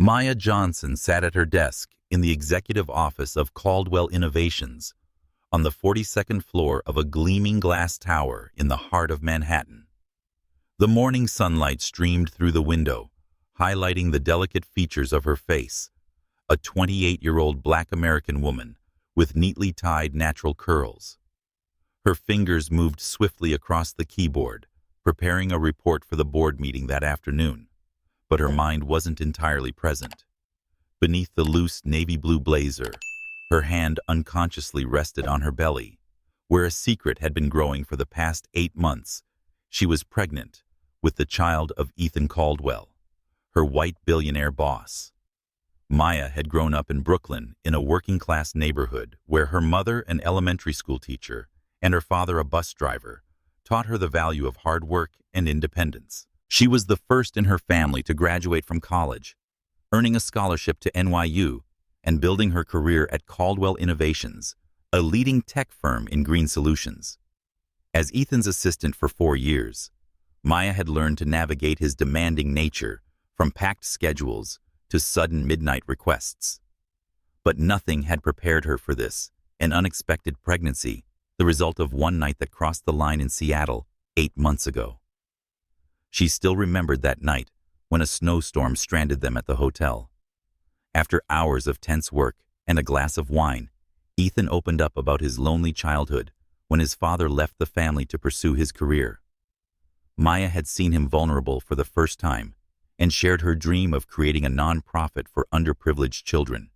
Maya Johnson sat at her desk in the executive office of Caldwell Innovations on the 42nd floor of a gleaming glass tower in the heart of Manhattan. The morning sunlight streamed through the window, highlighting the delicate features of her face, a 28-year-old Black American woman with neatly tied natural curls. Her fingers moved swiftly across the keyboard, preparing a report for the board meeting that afternoon, but her mind wasn't entirely present. Beneath the loose navy blue blazer, her hand unconsciously rested on her belly, where a secret had been growing for the past 8 months. She was pregnant with the child of Ethan Caldwell, her white billionaire boss. Maya had grown up in Brooklyn in a working-class neighborhood where her mother, an elementary school teacher, and her father, a bus driver, taught her the value of hard work and independence. She was the first in her family to graduate from college, earning a scholarship to NYU and building her career at Caldwell Innovations, a leading tech firm in green solutions. As Ethan's assistant for 4 years, Maya had learned to navigate his demanding nature, from packed schedules to sudden midnight requests. But nothing had prepared her for this, an unexpected pregnancy, the result of one night that crossed the line in Seattle 8 months ago. She still remembered that night when a snowstorm stranded them at the hotel. After hours of tense work and a glass of wine, Ethan opened up about his lonely childhood when his father left the family to pursue his career. Maya had seen him vulnerable for the first time and shared her dream of creating a nonprofit for underprivileged children.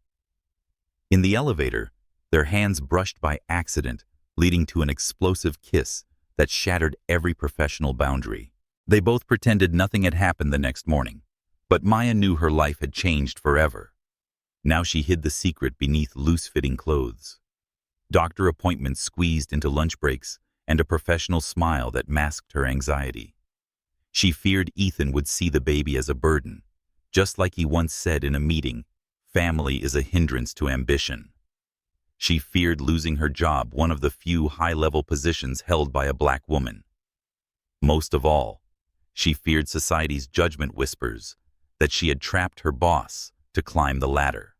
In the elevator, their hands brushed by accident, leading to an explosive kiss that shattered every professional boundary. They both pretended nothing had happened the next morning, but Maya knew her life had changed forever. Now she hid the secret beneath loose-fitting clothes. Doctor appointments squeezed into lunch breaks and a professional smile that masked her anxiety. She feared Ethan would see the baby as a burden, just like he once said in a meeting, "Family is a hindrance to ambition." She feared losing her job, one of the few high-level positions held by a Black woman. Most of all, she feared society's judgment whispers that she had trapped her boss to climb the ladder.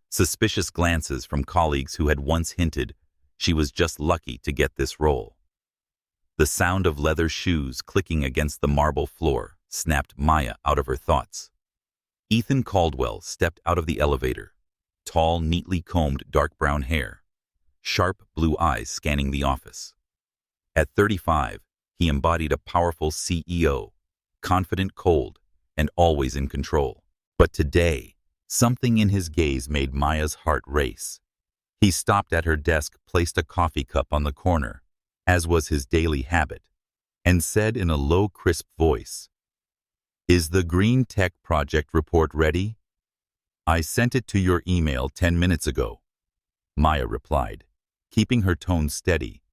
Suspicious glances from colleagues who had once hinted she was just lucky to get this role. The sound of leather shoes clicking against the marble floor snapped Maya out of her thoughts. Ethan Caldwell stepped out of the elevator, tall, neatly combed dark brown hair, sharp blue eyes scanning the office. At 35, he embodied a powerful CEO, confident, cold, and always in control. But today, something in his gaze made Maya's heart race. He stopped at her desk, placed a coffee cup on the corner, as was his daily habit, and said in a low, crisp voice, "Is the Green Tech Project report ready?" "I sent it to your email 10 minutes ago," Maya replied, keeping her tone steady,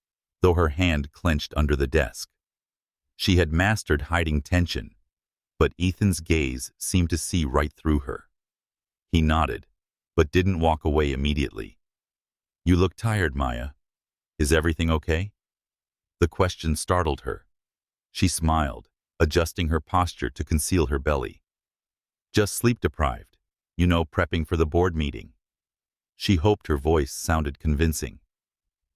though her hand clenched under the desk. She had mastered hiding tension, but Ethan's gaze seemed to see right through her. He nodded, but didn't walk away immediately. "You look tired, Maya. Is everything okay?" The question startled her. She smiled, adjusting her posture to conceal her belly. "Just sleep-deprived, prepping for the board meeting." She hoped her voice sounded convincing.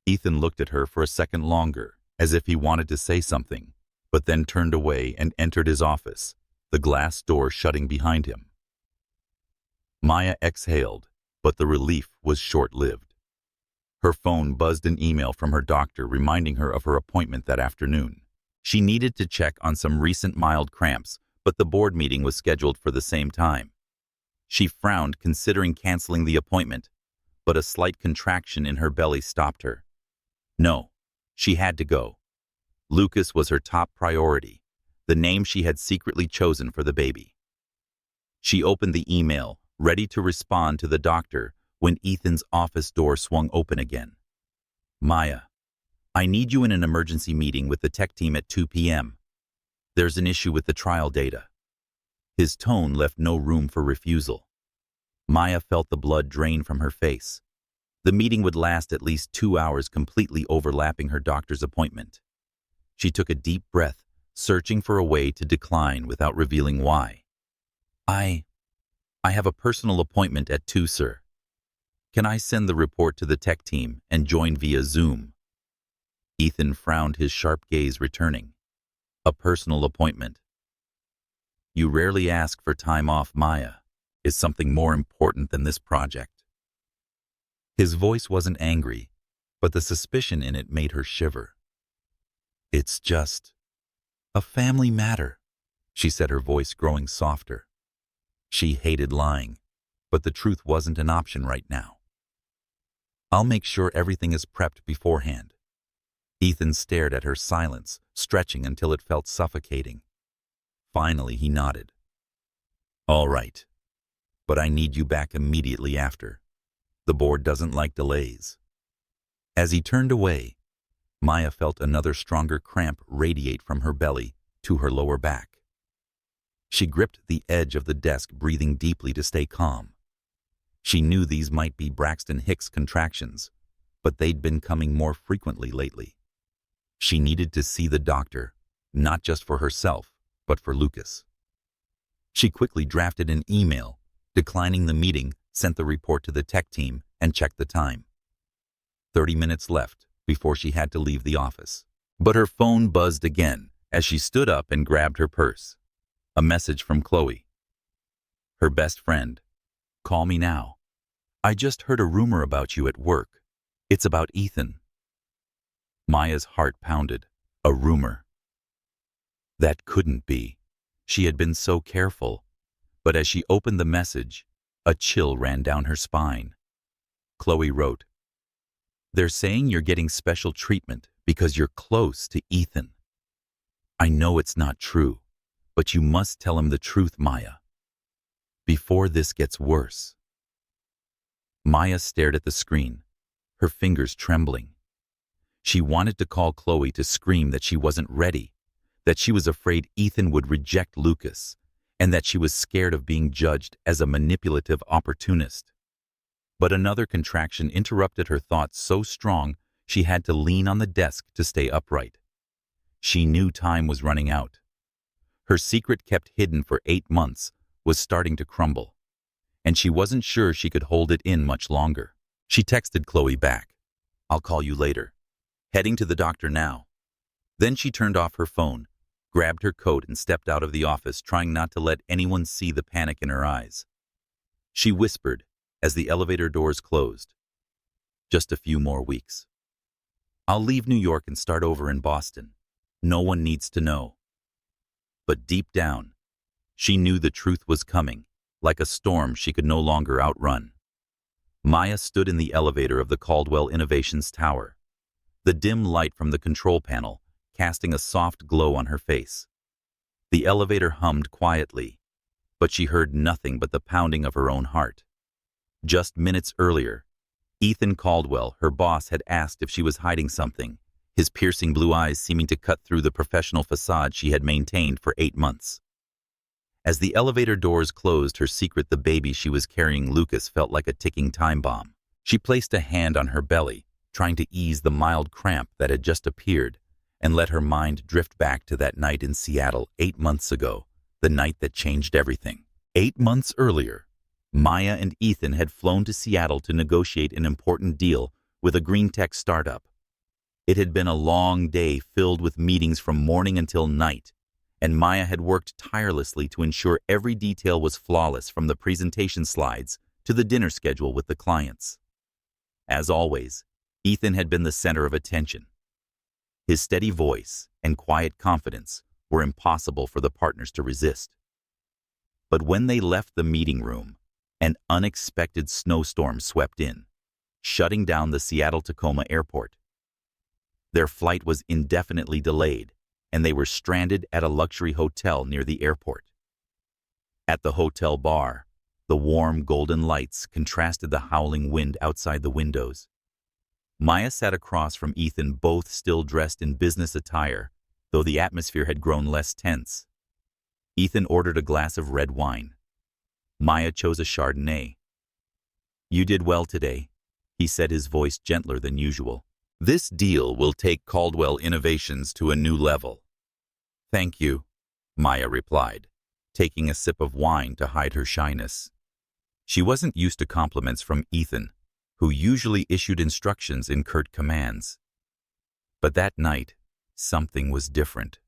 Ethan looked at her for a second longer, as if he wanted to say something, but then turned away and entered his office, the glass door shutting behind him. Maya exhaled, but the relief was short-lived. Her phone buzzed an email from her doctor reminding her of her appointment that afternoon. She needed to check on some recent mild cramps, but the board meeting was scheduled for the same time. She frowned, considering canceling the appointment, but a slight contraction in her belly stopped her. No, she had to go. Lucas was her top priority, the name she had secretly chosen for the baby. She opened the email, ready to respond to the doctor, when Ethan's office door swung open again. "Maya, I need you in an emergency meeting with the tech team at 2 p.m. There's an issue with the trial data." His tone left no room for refusal. Maya felt the blood drain from her face. The meeting would last at least 2 hours, completely overlapping her doctor's appointment. She took a deep breath, searching for a way to decline without revealing why. I have a personal appointment at 2, sir. Can I send the report to the tech team and join via Zoom? Ethan frowned, his sharp gaze returning. A personal appointment. You rarely ask for time off, Maya. Is something more important than this project? His voice wasn't angry, but the suspicion in it made her shiver. It's just a family matter, she said, her voice growing softer. She hated lying, but the truth wasn't an option right now. I'll make sure everything is prepped beforehand. Ethan stared at her silence, stretching until it felt suffocating. Finally, he nodded. All right, but I need you back immediately after. The board doesn't like delays. As he turned away, Maya felt another stronger cramp radiate from her belly to her lower back. She gripped the edge of the desk, breathing deeply to stay calm. She knew these might be Braxton Hicks contractions, but they'd been coming more frequently lately. She needed to see the doctor, not just for herself, but for Lucas. She quickly drafted an email, declining the meeting, sent the report to the tech team, and checked the time. 30 minutes left before she had to leave the office. But her phone buzzed again as she stood up and grabbed her purse. A message from Chloe. Her best friend. Call me now. I just heard a rumor about you at work. It's about Ethan. Maya's heart pounded. A rumor. That couldn't be. She had been so careful. But as she opened the message, a chill ran down her spine. Chloe wrote, They're saying you're getting special treatment because you're close to Ethan. I know it's not true, but you must tell him the truth, Maya, before this gets worse. Maya stared at the screen, her fingers trembling. She wanted to call Chloe to scream that she wasn't ready, that she was afraid Ethan would reject Lucas, and that she was scared of being judged as a manipulative opportunist. But another contraction interrupted her thoughts so strong she had to lean on the desk to stay upright. She knew time was running out. Her secret, kept hidden for 8 months, was starting to crumble, and she wasn't sure she could hold it in much longer. She texted Chloe back, I'll call you later. Heading to the doctor now. Then she turned off her phone, grabbed her coat, and stepped out of the office, trying not to let anyone see the panic in her eyes. She whispered as the elevator doors closed, Just a few more weeks. I'll leave New York and start over in Boston. No one needs to know. But deep down, she knew the truth was coming, like a storm she could no longer outrun. Maya stood in the elevator of the Caldwell Innovations Tower, the dim light from the control panel casting a soft glow on her face. The elevator hummed quietly, but she heard nothing but the pounding of her own heart. Just minutes earlier, Ethan Caldwell, her boss, had asked if she was hiding something, his piercing blue eyes seeming to cut through the professional facade she had maintained for 8 months. As the elevator doors closed, her secret, the baby she was carrying, Lucas, felt like a ticking time bomb. She placed a hand on her belly, trying to ease the mild cramp that had just appeared, and let her mind drift back to that night in Seattle 8 months ago, the night that changed everything. 8 months earlier, Maya and Ethan had flown to Seattle to negotiate an important deal with a green tech startup. It had been a long day filled with meetings from morning until night, and Maya had worked tirelessly to ensure every detail was flawless, from the presentation slides to the dinner schedule with the clients. As always, Ethan had been the center of attention. His steady voice and quiet confidence were impossible for the partners to resist. But when they left the meeting room, an unexpected snowstorm swept in, shutting down the Seattle-Tacoma airport. Their flight was indefinitely delayed, and they were stranded at a luxury hotel near the airport. At the hotel bar, the warm golden lights contrasted the howling wind outside the windows. Maya sat across from Ethan, both still dressed in business attire, though the atmosphere had grown less tense. Ethan ordered a glass of red wine. Maya chose a Chardonnay. You did well today, he said, his voice gentler than usual. This deal will take Caldwell Innovations to a new level. Thank you, Maya replied, taking a sip of wine to hide her shyness. She wasn't used to compliments from Ethan, who usually issued instructions in curt commands. But that night, something was different.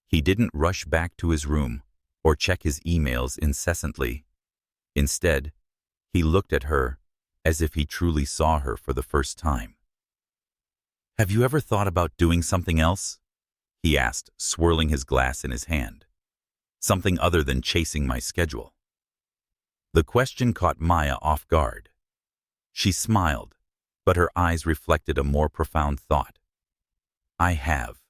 He didn't rush back to his room or check his emails incessantly. Instead, he looked at her as if he truly saw her for the first time. "Have you ever thought about doing something else?" he asked, swirling his glass in his hand. "Something other than chasing my schedule." The question caught Maya off guard. She smiled, but her eyes reflected a more profound thought. "I have.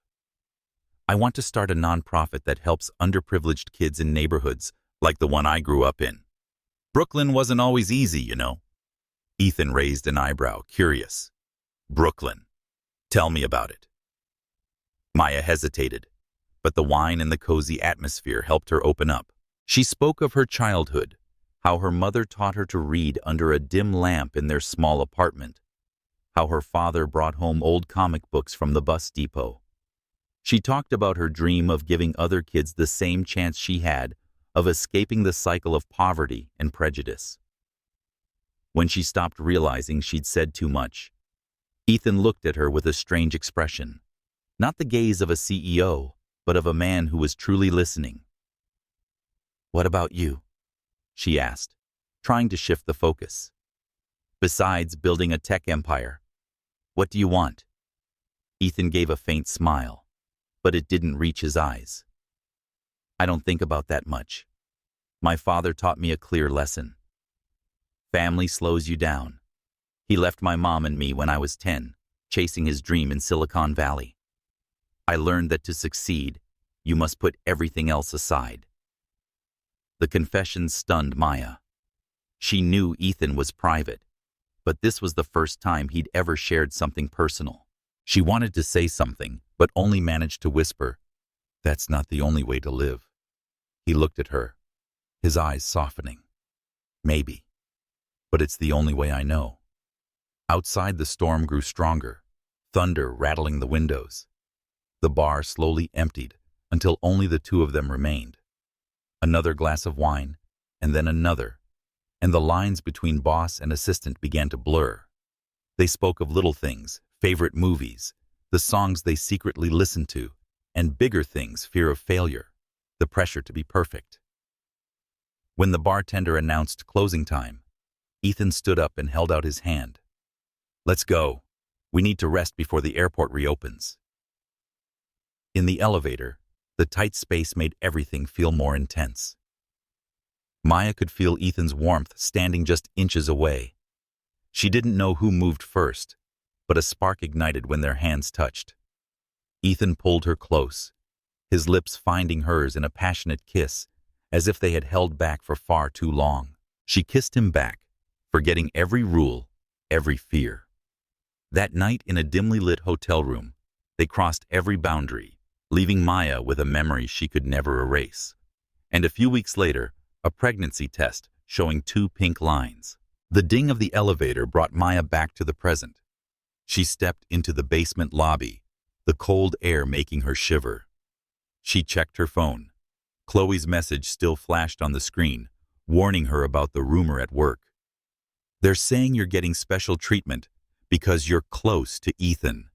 I want to start a nonprofit that helps underprivileged kids in neighborhoods like the one I grew up in. Brooklyn wasn't always easy, you know." Ethan raised an eyebrow, curious. "Brooklyn. Tell me about it." Maya hesitated, but the wine and the cozy atmosphere helped her open up. She spoke of her childhood, how her mother taught her to read under a dim lamp in their small apartment, how her father brought home old comic books from the bus depot. She talked about her dream of giving other kids the same chance she had of escaping the cycle of poverty and prejudice. When she stopped realizing she'd said too much, Ethan looked at her with a strange expression, not the gaze of a CEO, but of a man who was truly listening. "What about you?" she asked, trying to shift the focus. "Besides building a tech empire, what do you want?" Ethan gave a faint smile, but it didn't reach his eyes. "I don't think about that much. My father taught me a clear lesson. Family slows you down. He left my mom and me when I was 10, chasing his dream in Silicon Valley. I learned that to succeed, you must put everything else aside." The confession stunned Maya. She knew Ethan was private, but this was the first time he'd ever shared something personal. She wanted to say something, but only managed to whisper, "That's not the only way to live." He looked at her, his eyes softening. "Maybe, but it's the only way I know." Outside, the storm grew stronger, thunder rattling the windows. The bar slowly emptied until only the two of them remained. Another glass of wine, and then another, and the lines between boss and assistant began to blur. They spoke of little things, favorite movies, the songs they secretly listened to, and bigger things, fear of failure, the pressure to be perfect. When the bartender announced closing time, Ethan stood up and held out his hand. "Let's go. We need to rest before the airport reopens." In the elevator, the tight space made everything feel more intense. Maya could feel Ethan's warmth standing just inches away. She didn't know who moved first, but a spark ignited when their hands touched. Ethan pulled her close, his lips finding hers in a passionate kiss, as if they had held back for far too long. She kissed him back, forgetting every rule, every fear. That night in a dimly lit hotel room, they crossed every boundary, leaving Maya with a memory she could never erase. And a few weeks later, a pregnancy test showing 2 pink lines. The ding of the elevator brought Maya back to the present. She stepped into the basement lobby, the cold air making her shiver. She checked her phone. Chloe's message still flashed on the screen, warning her about the rumor at work. "They're saying you're getting special treatment because you're close to Ethan."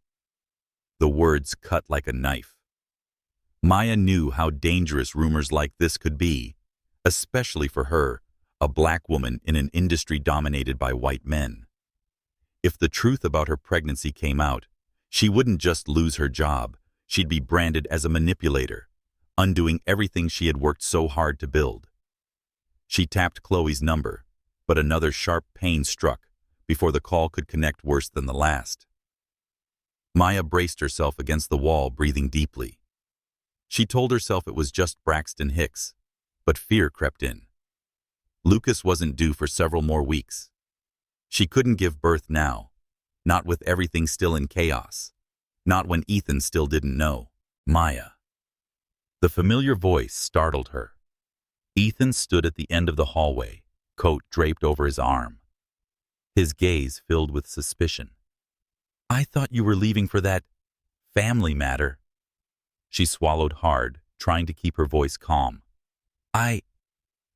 The words cut like a knife. Maya knew how dangerous rumors like this could be, especially for her, a black woman in an industry dominated by white men. If the truth about her pregnancy came out, she wouldn't just lose her job, she'd be branded as a manipulator, undoing everything she had worked so hard to build. She tapped Chloe's number, but another sharp pain struck before the call could connect, worse than the last. Maya braced herself against the wall, breathing deeply. She told herself it was just Braxton Hicks, but fear crept in. Lucas wasn't due for several more weeks. She couldn't give birth now, not with everything still in chaos, not when Ethan still didn't know. Maya. The familiar voice startled her. Ethan stood at the end of the hallway, coat draped over his arm. His gaze filled with suspicion. "I thought you were leaving for that family matter." She swallowed hard, trying to keep her voice calm.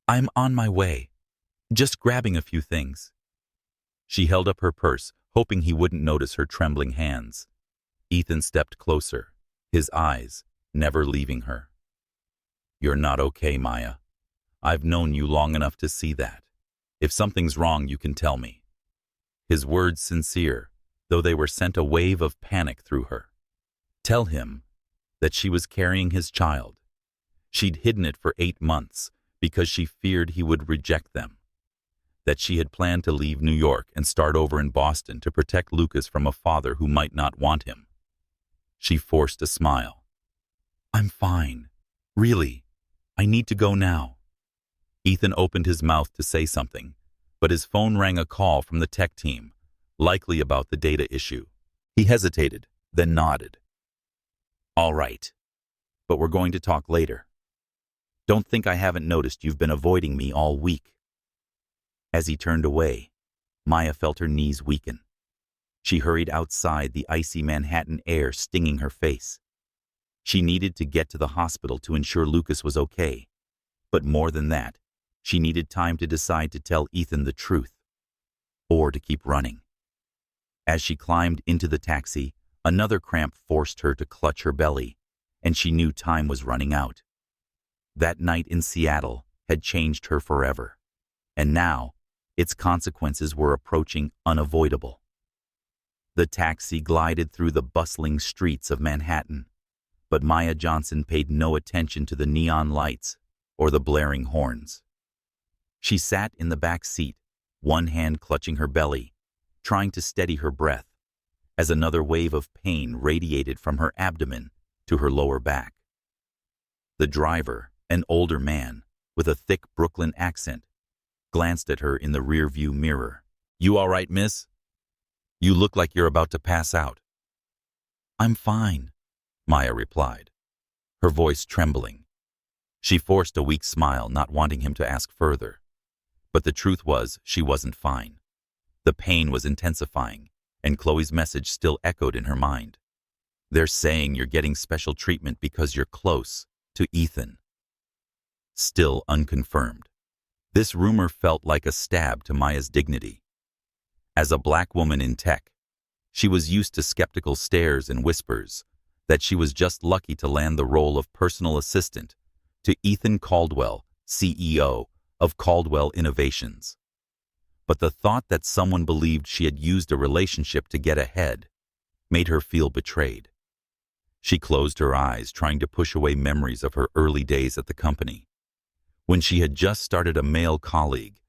I'm on my way. Just grabbing a few things. She held up her purse, hoping he wouldn't notice her trembling hands. Ethan stepped closer, his eyes never leaving her. You're not okay, Maya. I've known you long enough to see that. If something's wrong, you can tell me. His words sincere, though they were sent a wave of panic through her. Tell him that she was carrying his child. She'd hidden it for 8 months because she feared he would reject them. That she had planned to leave New York and start over in Boston to protect Lucas from a father who might not want him. She forced a smile. I'm fine. Really. I need to go now. Ethan opened his mouth to say something, but his phone rang a call from the tech team, likely about the data issue. He hesitated, then nodded. All right, but we're going to talk later. Don't think I haven't noticed you've been avoiding me all week. As he turned away, Maya felt her knees weaken. She hurried outside, the icy Manhattan air stinging her face. She needed to get to the hospital to ensure Lucas was okay. But more than that, she needed time to decide to tell Ethan the truth, or to keep running. As she climbed into the taxi, another cramp forced her to clutch her belly, and she knew time was running out. That night in Seattle had changed her forever, and now its consequences were approaching unavoidable. The taxi glided through the bustling streets of Manhattan, but Maya Johnson paid no attention to the neon lights or the blaring horns. She sat in the back seat, one hand clutching her belly, trying to steady her breath, as another wave of pain radiated from her abdomen to her lower back. The driver, an older man with a thick Brooklyn accent, glanced at her in the rearview mirror. You all right, miss? You look like you're about to pass out. I'm fine, Maya replied, her voice trembling. She forced a weak smile, not wanting him to ask further. But the truth was, she wasn't fine. The pain was intensifying, and Chloe's message still echoed in her mind. They're saying you're getting special treatment because you're close to Ethan. Still unconfirmed. This rumor felt like a stab to Maya's dignity. As a black woman in tech, she was used to skeptical stares and whispers that she was just lucky to land the role of personal assistant to Ethan Caldwell, CEO of Caldwell Innovations. But the thought that someone believed she had used a relationship to get ahead made her feel betrayed. She closed her eyes, trying to push away memories of her early days at the company. When she had just started, a male colleague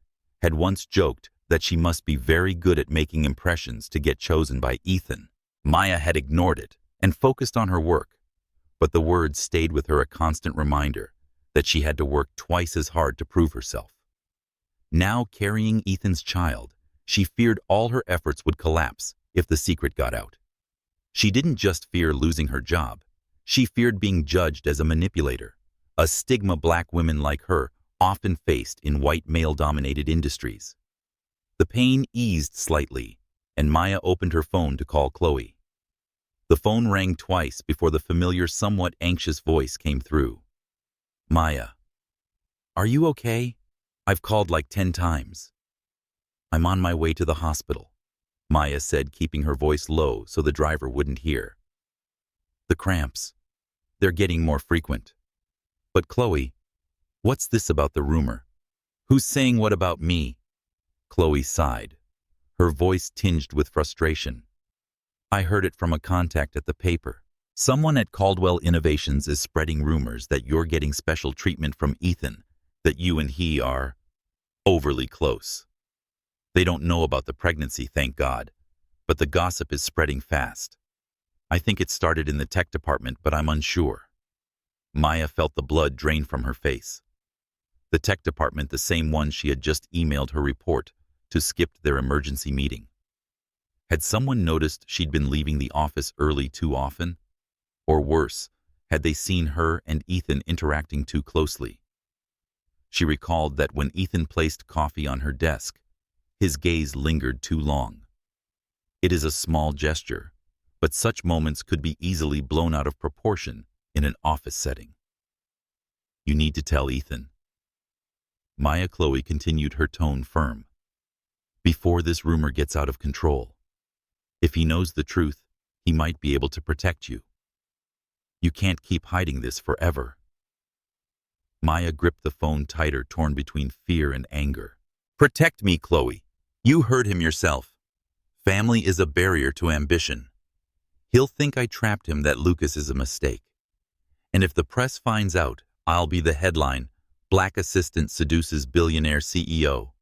had once joked that she must be very good at making impressions to get chosen by Ethan. Maya had ignored it and focused on her work, but the words stayed with her, a constant reminder that she had to work twice as hard to prove herself. Now carrying Ethan's child, she feared all her efforts would collapse if the secret got out. She didn't just fear losing her job, she feared being judged as a manipulator, a stigma black women like her often faced in white male-dominated industries. The pain eased slightly, and Maya opened her phone to call Chloe. The phone rang twice before the familiar, somewhat anxious voice came through. Maya, are you okay? I've called like 10 times. I'm on my way to the hospital, Maya said, keeping her voice low so the driver wouldn't hear. The cramps, they're getting more frequent. But Chloe, what's this about the rumor? Who's saying what about me? Chloe sighed, her voice tinged with frustration. I heard it from a contact at the paper. Someone at Caldwell Innovations is spreading rumors that you're getting special treatment from Ethan, that you and he are overly close. They don't know about the pregnancy, thank God, but the gossip is spreading fast. I think it started in the tech department, but I'm unsure. Maya felt the blood drain from her face. The tech department, the same one she had just emailed her report to skip their emergency meeting. Had someone noticed she'd been leaving the office early too often? Or worse, had they seen her and Ethan interacting too closely? She recalled that when Ethan placed coffee on her desk, his gaze lingered too long. It is a small gesture, but such moments could be easily blown out of proportion in an office setting. You need to tell Ethan. Maya Chloe continued, her tone firm. Before this rumor gets out of control. If he knows the truth, he might be able to protect you. You can't keep hiding this forever. Maya gripped the phone tighter, torn between fear and anger. Protect me, Chloe. You heard him yourself. Family is a barrier to ambition. He'll think I trapped him, that Lucas is a mistake. And if the press finds out, I'll be the headline, Black assistant seduces billionaire CEO.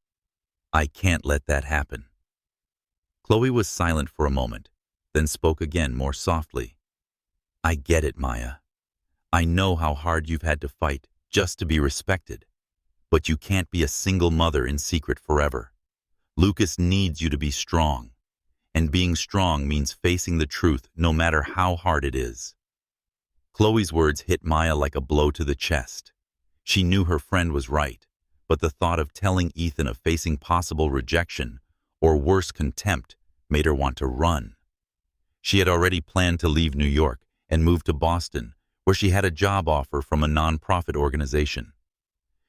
I can't let that happen. Chloe was silent for a moment, then spoke again more softly. I get it, Maya. I know how hard you've had to fight just to be respected. But you can't be a single mother in secret forever. Lucas needs you to be strong. And being strong means facing the truth no matter how hard it is. Chloe's words hit Maya like a blow to the chest. She knew her friend was right, but the thought of telling Ethan of facing possible rejection, or worse, contempt, made her want to run. She had already planned to leave New York and move to Boston, where she had a job offer from a non-profit organization.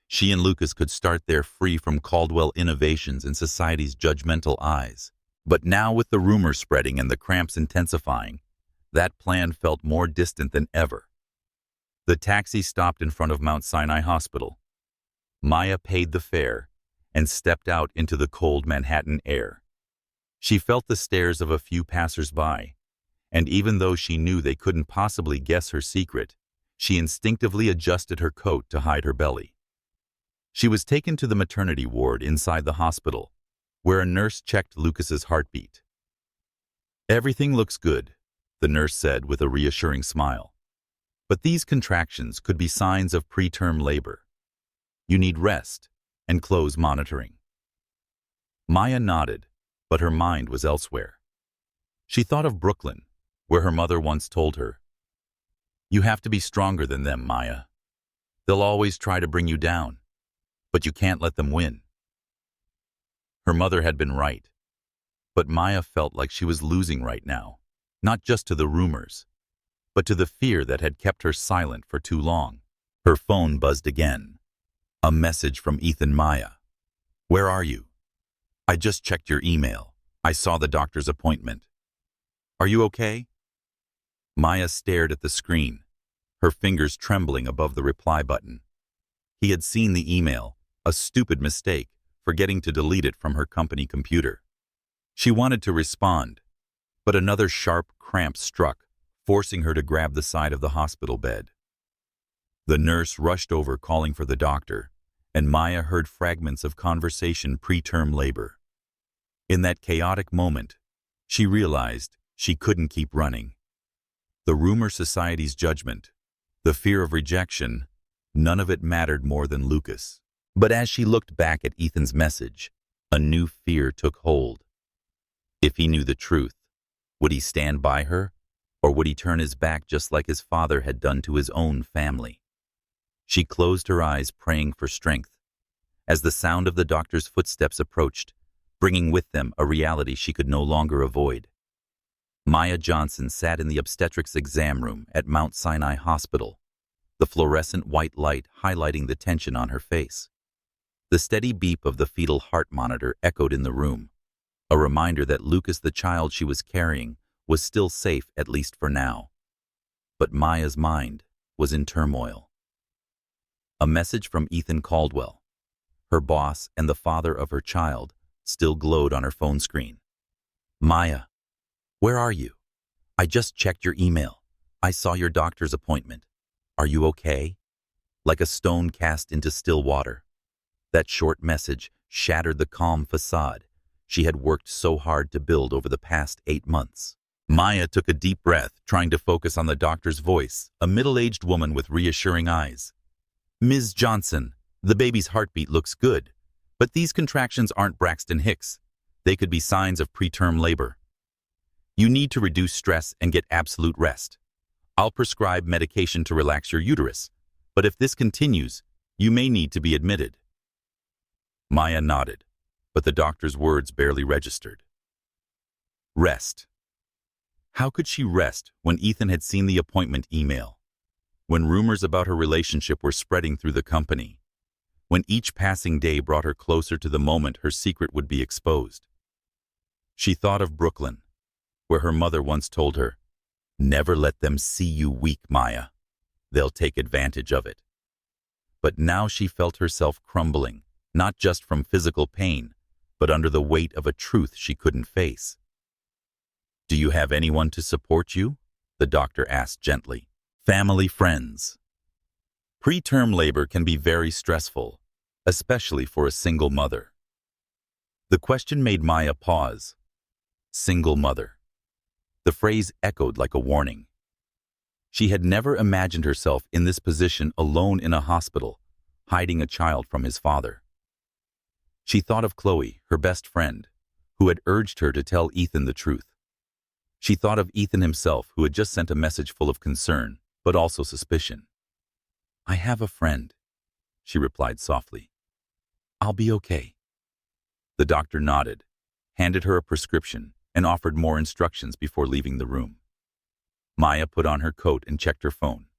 She and Lucas could start there, free from Caldwell innovations and society's judgmental eyes. But now, with the rumors spreading and the cramps intensifying, that plan felt more distant than ever. The taxi stopped in front of Mount Sinai Hospital. Maya paid the fare and stepped out into the cold Manhattan air. She felt the stares of a few passers-by, and even though she knew they couldn't possibly guess her secret, she instinctively adjusted her coat to hide her belly. She was taken to the maternity ward inside the hospital, where a nurse checked Lucas's heartbeat. Everything looks good, the nurse said with a reassuring smile. But these contractions could be signs of preterm labor. You need rest and close monitoring. Maya nodded, but her mind was elsewhere. She thought of Brooklyn, where her mother once told her, "You have to be stronger than them, Maya. They'll always try to bring you down, but you can't let them win." Her mother had been right, but Maya felt like she was losing right now, not just to the rumors, but to the fear that had kept her silent for too long. Her phone buzzed again. A message from Ethan. Maya. Where are you? I just checked your email. I saw the doctor's appointment. Are you okay? Maya stared at the screen, her fingers trembling above the reply button. He had seen the email, a stupid mistake, forgetting to delete it from her company computer. She wanted to respond, but another sharp cramp struck, forcing her to grab the side of the hospital bed. The nurse rushed over, calling for the doctor, and Maya heard fragments of conversation. Preterm labor. In that chaotic moment, she realized she couldn't keep running. The rumor society's judgment, the fear of rejection, none of it mattered more than Lucas. But as she looked back at Ethan's message, a new fear took hold. If he knew the truth, would he stand by her, or would he turn his back just like his father had done to his own family? She closed her eyes, praying for strength, as the sound of the doctor's footsteps approached, bringing with them a reality she could no longer avoid. Maya Johnson sat in the obstetrics exam room at Mount Sinai Hospital, the fluorescent white light highlighting the tension on her face. The steady beep of the fetal heart monitor echoed in the room, a reminder that Lucas, the child she was carrying, was still safe, at least for now. But Maya's mind was in turmoil. A message from Ethan Caldwell, her boss and the father of her child, still glowed on her phone screen. Maya, where are you? I just checked your email. I saw your doctor's appointment. Are you okay? Like a stone cast into still water. That short message shattered the calm facade she had worked so hard to build over the past 8 months. Maya took a deep breath, trying to focus on the doctor's voice, a middle-aged woman with reassuring eyes. Ms. Johnson, the baby's heartbeat looks good, but these contractions aren't Braxton Hicks. They could be signs of preterm labor. You need to reduce stress and get absolute rest. I'll prescribe medication to relax your uterus, but if this continues, you may need to be admitted. Maya nodded, but the doctor's words barely registered. Rest. How could she rest when Ethan had seen the appointment email? When rumors about her relationship were spreading through the company? when each passing day brought her closer to the moment her secret would be exposed. She thought of Brooklyn, where her mother once told her, "Never let them see you weak, Maya. They'll take advantage of it." But now she felt herself crumbling, not just from physical pain, but under the weight of a truth she couldn't face. "Do you have anyone to support you?" the doctor asked gently. "Family, friends." Preterm labor can be very stressful, especially for a single mother. The question made Maya pause. Single mother. The phrase echoed like a warning. She had never imagined herself in this position alone in a hospital, hiding a child from his father. She thought of Chloe, her best friend, who had urged her to tell Ethan the truth. She thought of Ethan himself, who had just sent a message full of concern, but also suspicion. "I have a friend," she replied softly. "I'll be okay." The doctor nodded, handed her a prescription, and offered more instructions before leaving the room. Maya put on her coat and checked her phone.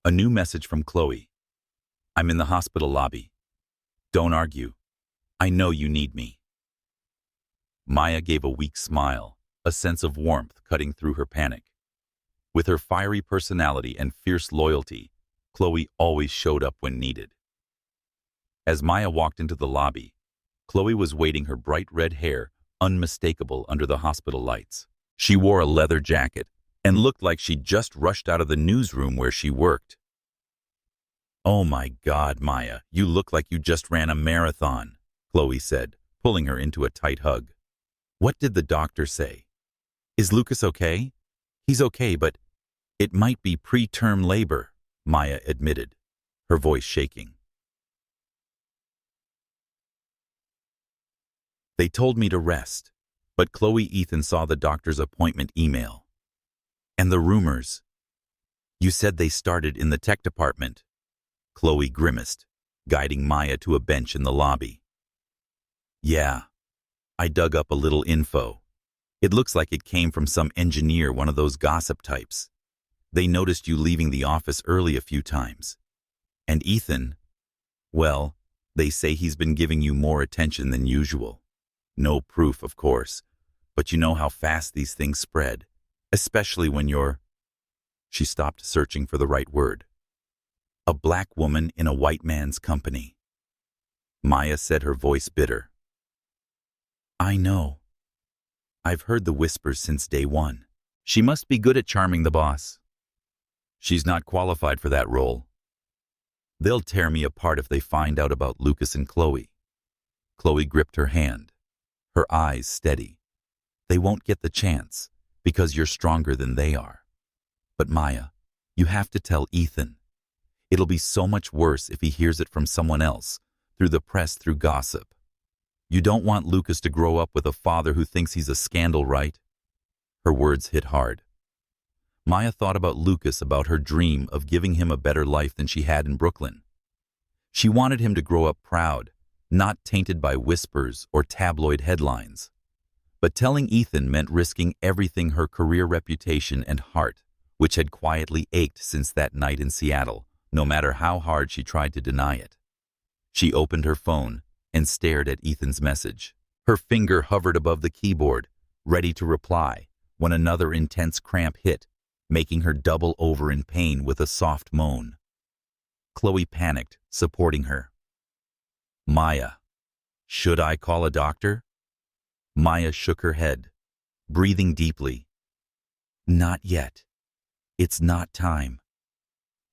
A new message from Chloe. "I'm in the hospital lobby. Don't argue. I know you need me." Maya gave a weak smile, a sense of warmth cutting through her panic. With her fiery personality and fierce loyalty, Chloe always showed up when needed. As Maya walked into the lobby, Chloe was waiting, her bright red hair unmistakable under the hospital lights. She wore a leather jacket and looked like she'd just rushed out of the newsroom where she worked. "Oh my God, Maya, you look like you just ran a marathon," Chloe said, pulling her into a tight hug. "What did the doctor say? Is Lucas okay?" "He's okay, but it might be preterm labor," Maya admitted, her voice shaking. "They told me to rest," but Ethan saw the doctor's appointment email. "And the rumors. You said they started in the tech department." Chloe grimaced, guiding Maya to a bench in the lobby. "Yeah, I dug up a little info. It looks like it came from some engineer, one of those gossip types. They noticed you leaving the office early a few times. And Ethan, well, they say he's been giving you more attention than usual. No proof, of course, but you know how fast these things spread, especially when you're—" She stopped, searching for the right word. "A black woman in a white man's company." Maya said, her voice bitter. "I know. I've heard the whispers since day one. She must be good at charming the boss." "She's not qualified for that role. They'll tear me apart if they find out about Lucas and Chloe." Chloe gripped her hand, her eyes steady. "They won't get the chance, because you're stronger than they are. But Maya, you have to tell Ethan. It'll be so much worse if he hears it from someone else, through the press, through gossip. You don't want Lucas to grow up with a father who thinks he's a scandal, right?" Her words hit hard. Maya thought about Lucas, about her dream of giving him a better life than she had in Brooklyn. She wanted him to grow up proud, not tainted by whispers or tabloid headlines. But telling Ethan meant risking everything, her career, reputation, and heart, which had quietly ached since that night in Seattle, no matter how hard she tried to deny it. She opened her phone and stared at Ethan's message. Her finger hovered above the keyboard, ready to reply, when another intense cramp hit, making her double over in pain with a soft moan. Chloe panicked, supporting her. "Maya, should I call a doctor?" Maya shook her head, breathing deeply. "Not yet. It's not time.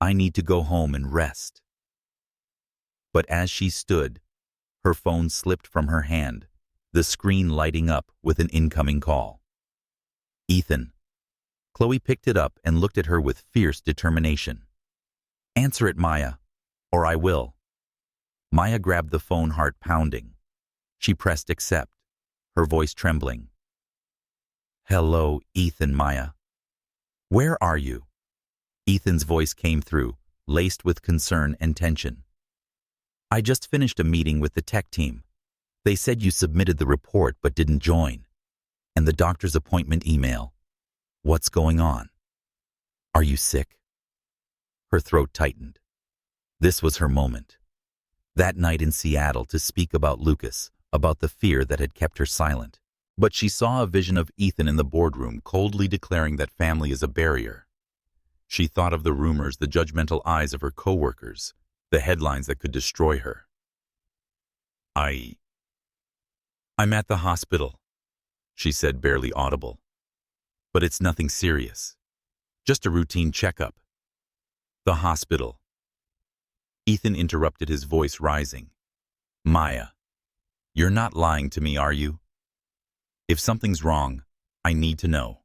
I need to go home and rest." But as she stood, her phone slipped from her hand, the screen lighting up with an incoming call. "Ethan." Chloe picked it up and looked at her with fierce determination. "Answer it, Maya, or I will." Maya grabbed the phone, heart pounding. She pressed accept, her voice trembling. "Hello, Ethan." "Maya, where are you?" Ethan's voice came through, laced with concern and tension. "I just finished a meeting with the tech team. They said you submitted the report but didn't join. And the doctor's appointment email. What's going on? Are you sick?" Her throat tightened. This was her moment. that night in Seattle to speak about Lucas, about the fear that had kept her silent. But she saw a vision of Ethan in the boardroom, coldly declaring that family is a barrier. She thought of the rumors, the judgmental eyes of her coworkers, the headlines that could destroy her. I'm at the hospital, she said, barely audible. But it's nothing serious. Just a routine checkup. The hospital. Ethan interrupted, his voice rising. Maya, you're not lying to me, are you? If something's wrong, I need to know.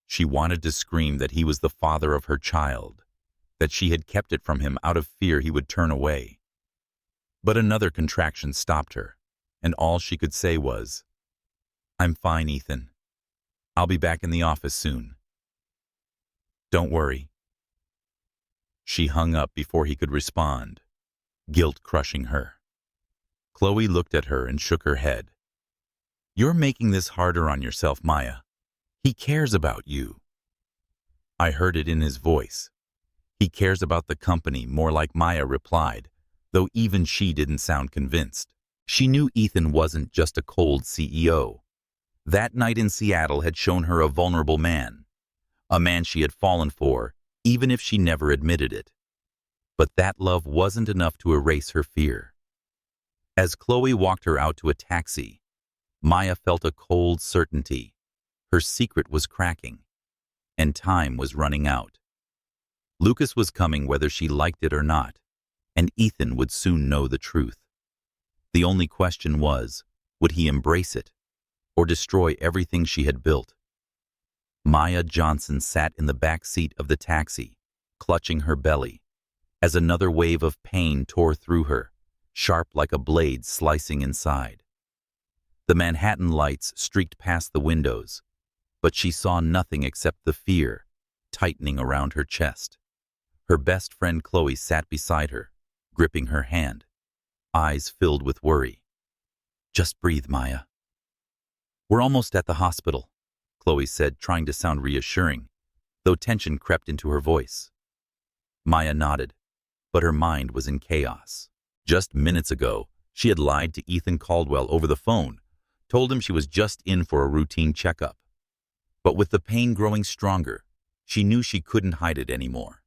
She wanted to scream that he was the father of her child, that she had kept it from him out of fear he would turn away. But another contraction stopped her, and all she could say was, I'm fine, Ethan. I'll be back in the office soon. Don't worry. She hung up before he could respond, guilt crushing her. Chloe looked at her and shook her head. You're making this harder on yourself, Maya. He cares about you. I heard it in his voice. He cares about the company, more like Maya replied, though even she didn't sound convinced. She knew Ethan wasn't just a cold CEO. That night in Seattle had shown her a vulnerable man, a man she had fallen for, even if she never admitted it. But that love wasn't enough to erase her fear. As Chloe walked her out to a taxi, Maya felt a cold certainty. Her secret was cracking, and time was running out. Lucas was coming whether she liked it or not, and Ethan would soon know the truth. The only question was, would he embrace it, or destroy everything she had built? Maya Johnson sat in the back seat of the taxi, clutching her belly, as another wave of pain tore through her, sharp like a blade slicing inside. The Manhattan lights streaked past the windows, but she saw nothing except the fear tightening around her chest. Her best friend Chloe sat beside her, gripping her hand, eyes filled with worry. Just breathe, Maya. We're almost at the hospital, Chloe said, trying to sound reassuring, though tension crept into her voice. Maya nodded, but her mind was in chaos. Just minutes ago, she had lied to Ethan Caldwell over the phone, told him she was just in for a routine checkup. But with the pain growing stronger, she knew she couldn't hide it anymore.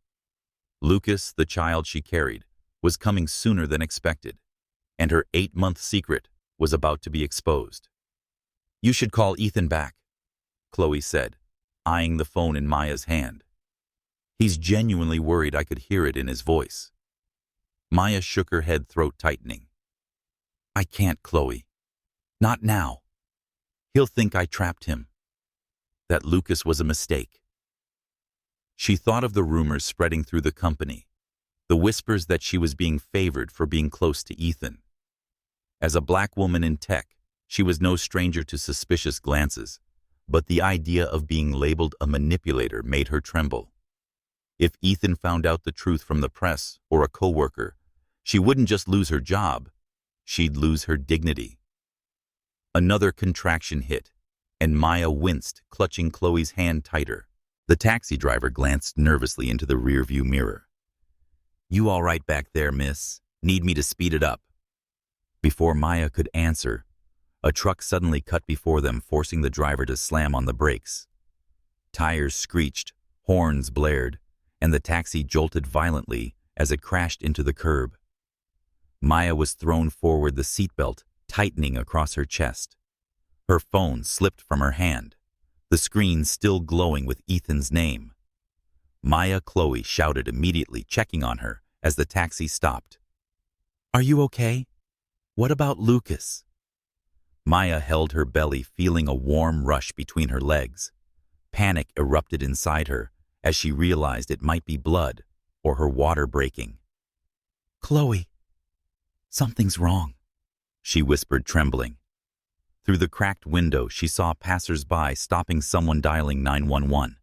Lucas, the child she carried, was coming sooner than expected, and her 8-month secret was about to be exposed. You should call Ethan back, Chloe said, eyeing the phone in Maya's hand. He's genuinely worried. I could hear it in his voice. Maya shook her head, throat tightening. I can't, Chloe. Not now. He'll think I trapped him. That Lucas was a mistake. She thought of the rumors spreading through the company, the whispers that she was being favored for being close to Ethan. As a black woman in tech, she was no stranger to suspicious glances, but the idea of being labeled a manipulator made her tremble. If Ethan found out the truth from the press or a coworker, she wouldn't just lose her job, she'd lose her dignity. Another contraction hit, and Maya winced, clutching Chloe's hand tighter. The taxi driver glanced nervously into the rearview mirror. You all right back there, miss? Need me to speed it up? Before Maya could answer, a truck suddenly cut before them, forcing the driver to slam on the brakes. Tires screeched, horns blared, and the taxi jolted violently as it crashed into the curb. Maya was thrown forward, the seatbelt tightening across her chest. Her phone slipped from her hand, the screen still glowing with Ethan's name. Maya, Chloe shouted immediately, checking on her as the taxi stopped. Are you okay? What about Lucas? Maya held her belly, feeling a warm rush between her legs. Panic erupted inside her as she realized it might be blood or her water breaking. Chloe, something's wrong, she whispered, trembling. Through the cracked window, she saw passers-by stopping someone dialing 911.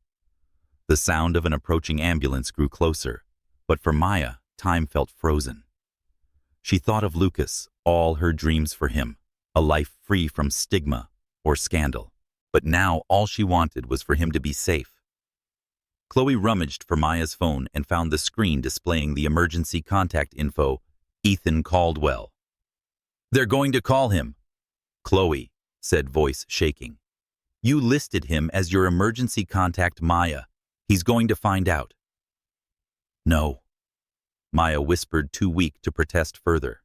The sound of an approaching ambulance grew closer, but for Maya, time felt frozen. She thought of Lucas, all her dreams for him, a life free from stigma or scandal. But now all she wanted was for him to be safe. Chloe rummaged for Maya's phone and found the screen displaying the emergency contact info. Ethan Caldwell. They're going to call him. Chloe, said voice shaking. You listed him as your emergency contact, Maya. He's going to find out. No. Maya whispered, too weak to protest further.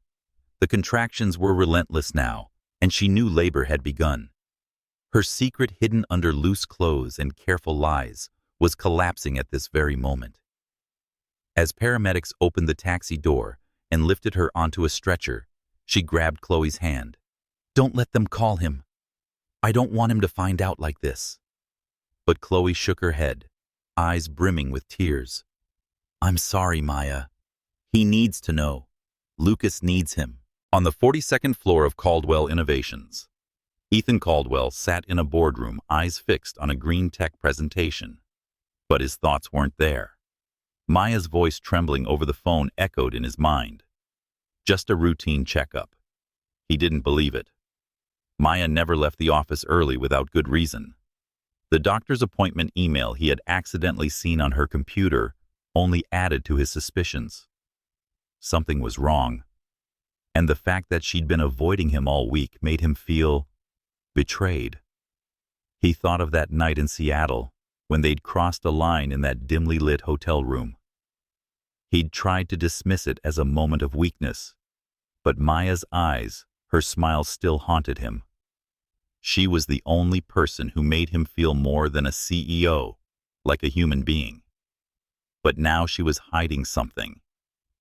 The contractions were relentless now, and she knew labor had begun. Her secret hidden under loose clothes and careful lies was collapsing at this very moment. As paramedics opened the taxi door and lifted her onto a stretcher, she grabbed Chloe's hand. Don't let them call him. I don't want him to find out like this. But Chloe shook her head, eyes brimming with tears. I'm sorry, Maya. He needs to know. Lucas needs him. On the 42nd floor of Caldwell Innovations, Ethan Caldwell sat in a boardroom, eyes fixed on a green tech presentation. But his thoughts weren't there. Maya's voice trembling over the phone echoed in his mind. Just a routine checkup. He didn't believe it. Maya never left the office early without good reason. The doctor's appointment email he had accidentally seen on her computer only added to his suspicions. Something was wrong. And the fact that she'd been avoiding him all week made him feel betrayed. He thought of that night in Seattle when they'd crossed a line in that dimly lit hotel room. He'd tried to dismiss it as a moment of weakness, but Maya's eyes, her smile still haunted him. She was the only person who made him feel more than a CEO, like a human being. But now she was hiding something,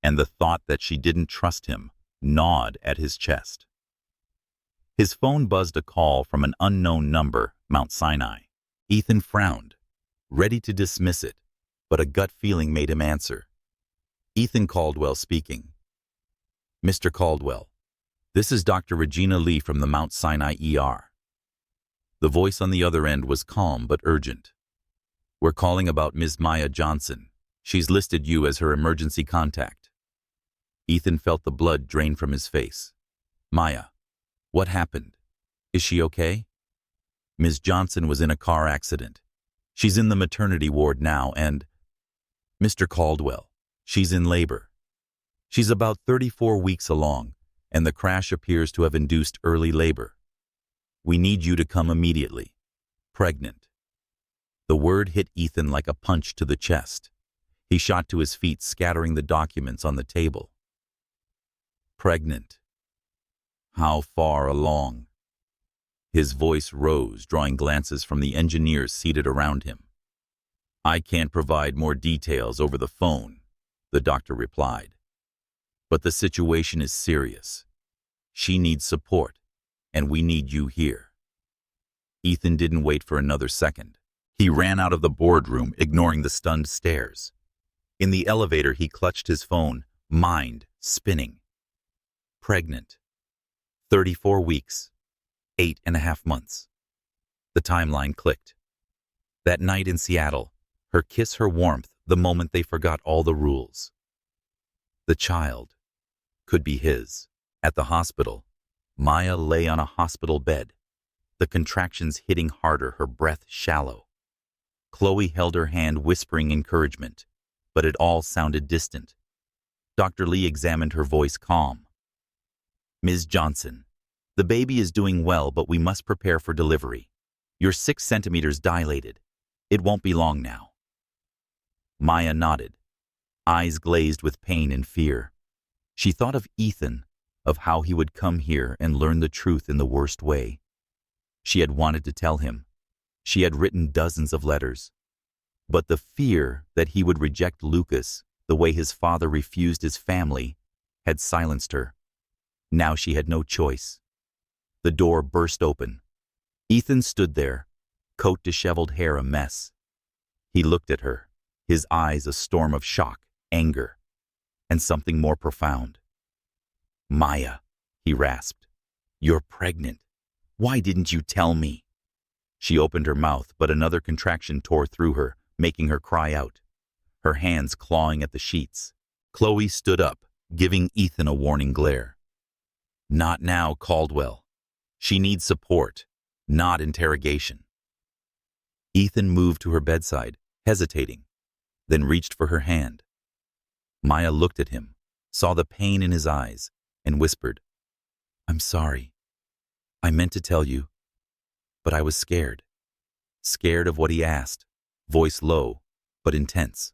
and the thought that she didn't trust him gnawed at his chest. His phone buzzed a call from an unknown number, Mount Sinai. Ethan frowned, ready to dismiss it, but a gut feeling made him answer. Ethan Caldwell speaking. Mr. Caldwell, this is Dr. Regina Lee from the Mount Sinai ER. The voice on the other end was calm but urgent. We're calling about Ms. Maya Johnson. She's listed you as her emergency contact. Ethan felt the blood drain from his face. Maya, what happened? Is she okay? Ms. Johnson was in a car accident. She's in the maternity ward now and… Mr. Caldwell, she's in labor. She's about 34 weeks along, and the crash appears to have induced early labor. We need you to come immediately. Pregnant. The word hit Ethan like a punch to the chest. He shot to his feet, scattering the documents on the table. Pregnant. How far along? His voice rose, drawing glances from the engineers seated around him. I can't provide more details over the phone, the doctor replied. But the situation is serious. She needs support, and we need you here. Ethan didn't wait for another second. He ran out of the boardroom, ignoring the stunned stares. In the elevator, he clutched his phone, mind spinning. Pregnant. 34 weeks. 8.5 months. The timeline clicked. That night in Seattle, her kiss, her warmth, the moment they forgot all the rules. The child could be his. At the hospital, Maya lay on a hospital bed, the contractions hitting harder, her breath shallow. Chloe held her hand, whispering encouragement, but it all sounded distant. Dr. Lee examined her, voice calm. Ms. Johnson, the baby is doing well, but we must prepare for delivery. You're 6 centimeters dilated. It won't be long now. Maya nodded, eyes glazed with pain and fear. She thought of Ethan, of how he would come here and learn the truth in the worst way. She had wanted to tell him. She had written dozens of letters. But the fear that he would reject Lucas the way his father refused his family had silenced her. Now she had no choice. The door burst open. Ethan stood there, coat, disheveled hair a mess. He looked at her, his eyes a storm of shock, anger, and something more profound. Maya, he rasped, you're pregnant. Why didn't you tell me? She opened her mouth, but another contraction tore through her, making her cry out, her hands clawing at the sheets. Chloe stood up, giving Ethan a warning glare. Not now, Caldwell. She needs support, not interrogation. Ethan moved to her bedside, hesitating, then reached for her hand. Maya looked at him, saw the pain in his eyes, and whispered, "I'm sorry. I meant to tell you, but I was scared." Scared of what he asked, voice low, but intense.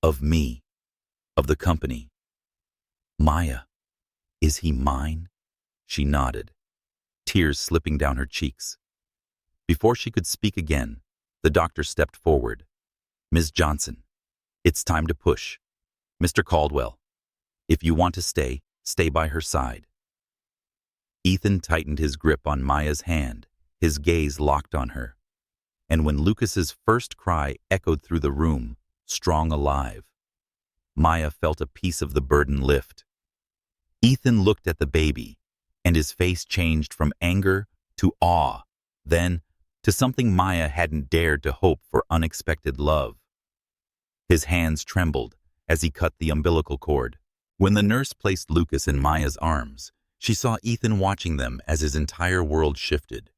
Of me, of the company. "Maya, is he mine?" She nodded, tears slipping down her cheeks. Before she could speak again, the doctor stepped forward. "Ms. Johnson, it's time to push. Mr. Caldwell, if you want to stay, stay by her side." Ethan tightened his grip on Maya's hand, his gaze locked on her. And when Lucas's first cry echoed through the room, strong alive, Maya felt a piece of the burden lift. Ethan looked at the baby, and his face changed from anger to awe, then to something Maya hadn't dared to hope for: unexpected love. His hands trembled as he cut the umbilical cord. When the nurse placed Lucas in Maya's arms, she saw Ethan watching them as his entire world shifted.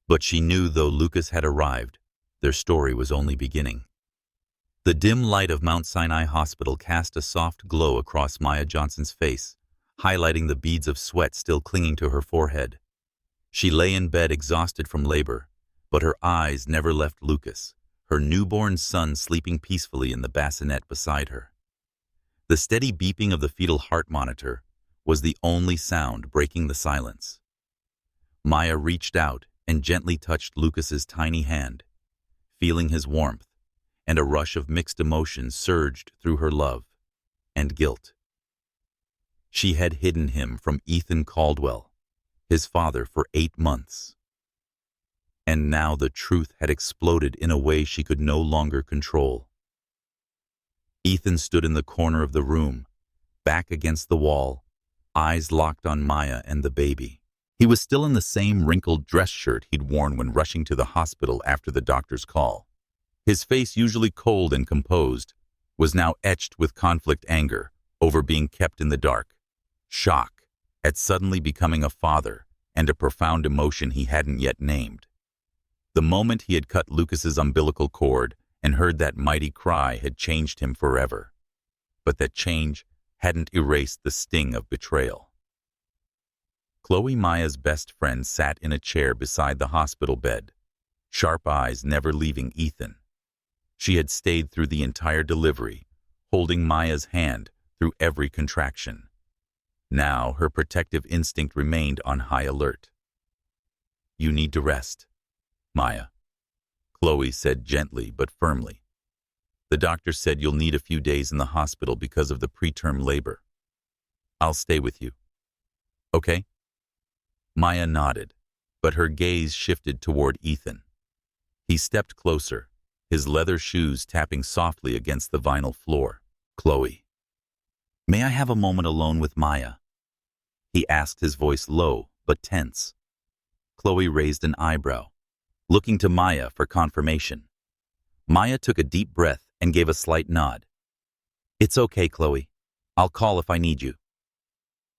But she knew though Lucas had arrived, their story was only beginning. The dim light of Mount Sinai Hospital cast a soft glow across Maya Johnson's face, highlighting the beads of sweat still clinging to her forehead. She lay in bed exhausted from labor, but her eyes never left Lucas, her newborn son sleeping peacefully in the bassinet beside her. The steady beeping of the fetal heart monitor was the only sound breaking the silence. Maya reached out and gently touched Lucas's tiny hand, feeling his warmth, and a rush of mixed emotions surged through her: love and guilt. She had hidden him from Ethan Caldwell, his father, for 8 months. And now the truth had exploded in a way she could no longer control. Ethan stood in the corner of the room, back against the wall, eyes locked on Maya and the baby. He was still in the same wrinkled dress shirt he'd worn when rushing to the hospital after the doctor's call. His face, usually cold and composed, was now etched with conflict: anger over being kept in the dark, shock at suddenly becoming a father, and a profound emotion he hadn't yet named. The moment he had cut Lucas's umbilical cord and heard that mighty cry had changed him forever. But that change hadn't erased the sting of betrayal. Chloe, Maya's best friend, sat in a chair beside the hospital bed, sharp eyes never leaving Ethan. She had stayed through the entire delivery, holding Maya's hand through every contraction. Now her protective instinct remained on high alert. "You need to rest, Maya," Chloe said gently but firmly. "The doctor said you'll need a few days in the hospital because of the preterm labor. I'll stay with you. Okay?" Maya nodded, but her gaze shifted toward Ethan. He stepped closer, his leather shoes tapping softly against the vinyl floor. "Chloe, may I have a moment alone with Maya?" he asked, his voice low but tense. Chloe raised an eyebrow, looking to Maya for confirmation. Maya took a deep breath and gave a slight nod. "It's okay, Chloe. I'll call if I need you."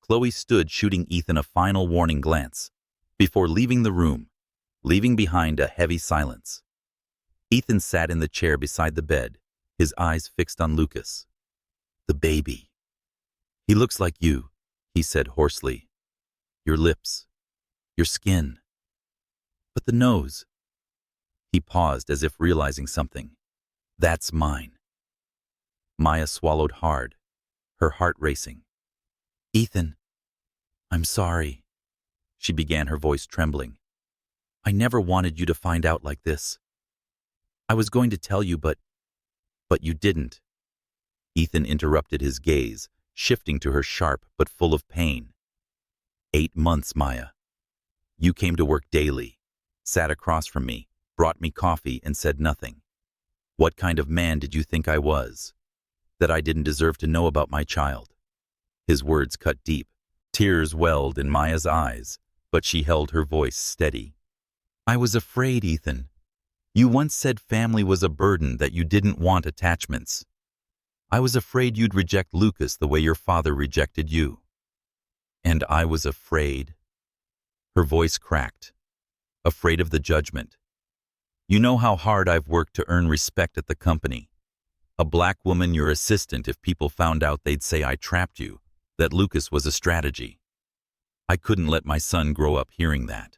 Chloe stood, shooting Ethan a final warning glance before leaving the room, leaving behind a heavy silence. Ethan sat in the chair beside the bed, his eyes fixed on Lucas. "The baby. He looks like you," he said hoarsely. "Your lips, your skin. But the nose." He paused as if realizing something. "That's mine." Maya swallowed hard, her heart racing. "Ethan, I'm sorry," she began, her voice trembling. "I never wanted you to find out like this. I was going to tell you, but you didn't." Ethan interrupted, his gaze shifting to her, sharp but full of pain. 8 months, Maya. You came to work daily, sat across from me, brought me coffee, and said nothing. What kind of man did you think I was? That I didn't deserve to know about my child?" His words cut deep. Tears welled in Maya's eyes, but she held her voice steady. "I was afraid, Ethan. You once said family was a burden, that you didn't want attachments. I was afraid you'd reject Lucas the way your father rejected you. And I was afraid." Her voice cracked. "Afraid of the judgment. You know how hard I've worked to earn respect at the company. A black woman, your assistant. If people found out, they'd say I trapped you, that Lucas was a strategy. I couldn't let my son grow up hearing that.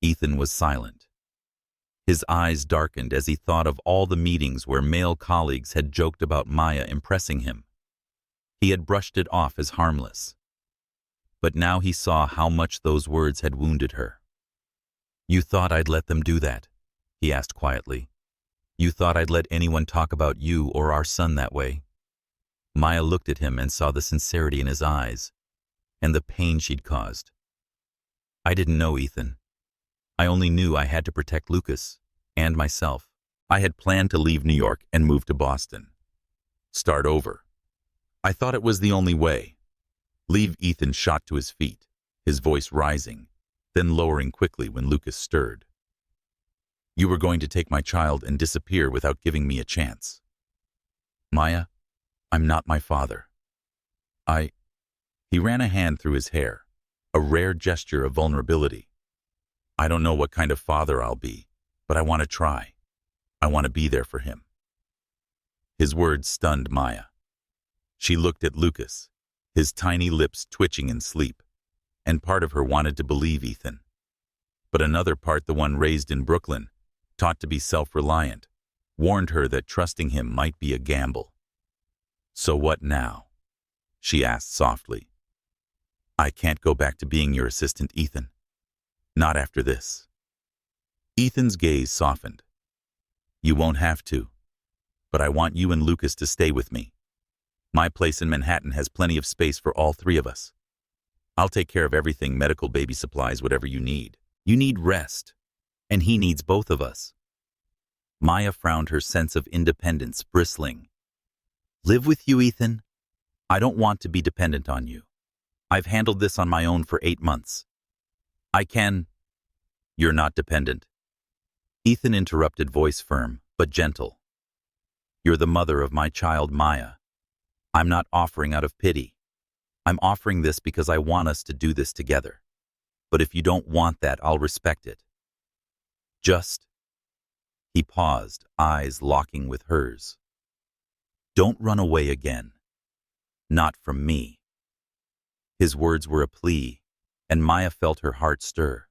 Ethan was silent. His eyes darkened as he thought of all the meetings where male colleagues had joked about Maya impressing him. He had brushed it off as harmless. But now he saw how much those words had wounded her. "You thought I'd let them do that?" he asked quietly. "You thought I'd let anyone talk about you or our son that way?" Maya looked at him and saw the sincerity in his eyes and the pain she'd caused. "I didn't know, Ethan. I only knew I had to protect Lucas and myself. I had planned to leave New York and move to Boston. Start over. I thought it was the only way." Leave? Ethan shot to his feet, his voice rising, then lowering quickly when Lucas stirred. "You were going to take my child and disappear without giving me a chance." "Maya, I'm not my father. He ran a hand through his hair, a rare gesture of vulnerability. "I don't know what kind of father I'll be, but I want to try. I want to be there for him." His words stunned Maya. She looked at Lucas, his tiny lips twitching in sleep, and part of her wanted to believe Ethan. But another part, the one raised in Brooklyn, taught to be self-reliant, warned her that trusting him might be a gamble. "So what now?" she asked softly. "I can't go back to being your assistant, Ethan. Not after this." Ethan's gaze softened. "You won't have to, but I want you and Lucas to stay with me. My place in Manhattan has plenty of space for all three of us. I'll take care of everything, medical, baby supplies, whatever you need. You need rest, and he needs both of us." Maya frowned, her sense of independence bristling. "Live with you, Ethan? I don't want to be dependent on you. I've handled this on my own for 8 months. I can—" "You're not dependent," Ethan interrupted, voice firm but gentle. "You're the mother of my child, Maya. I'm not offering out of pity. I'm offering this because I want us to do this together. But if you don't want that, I'll respect it. Just—" He paused, eyes locking with hers. "Don't run away again. Not from me." His words were a plea, and Maya felt her heart stir.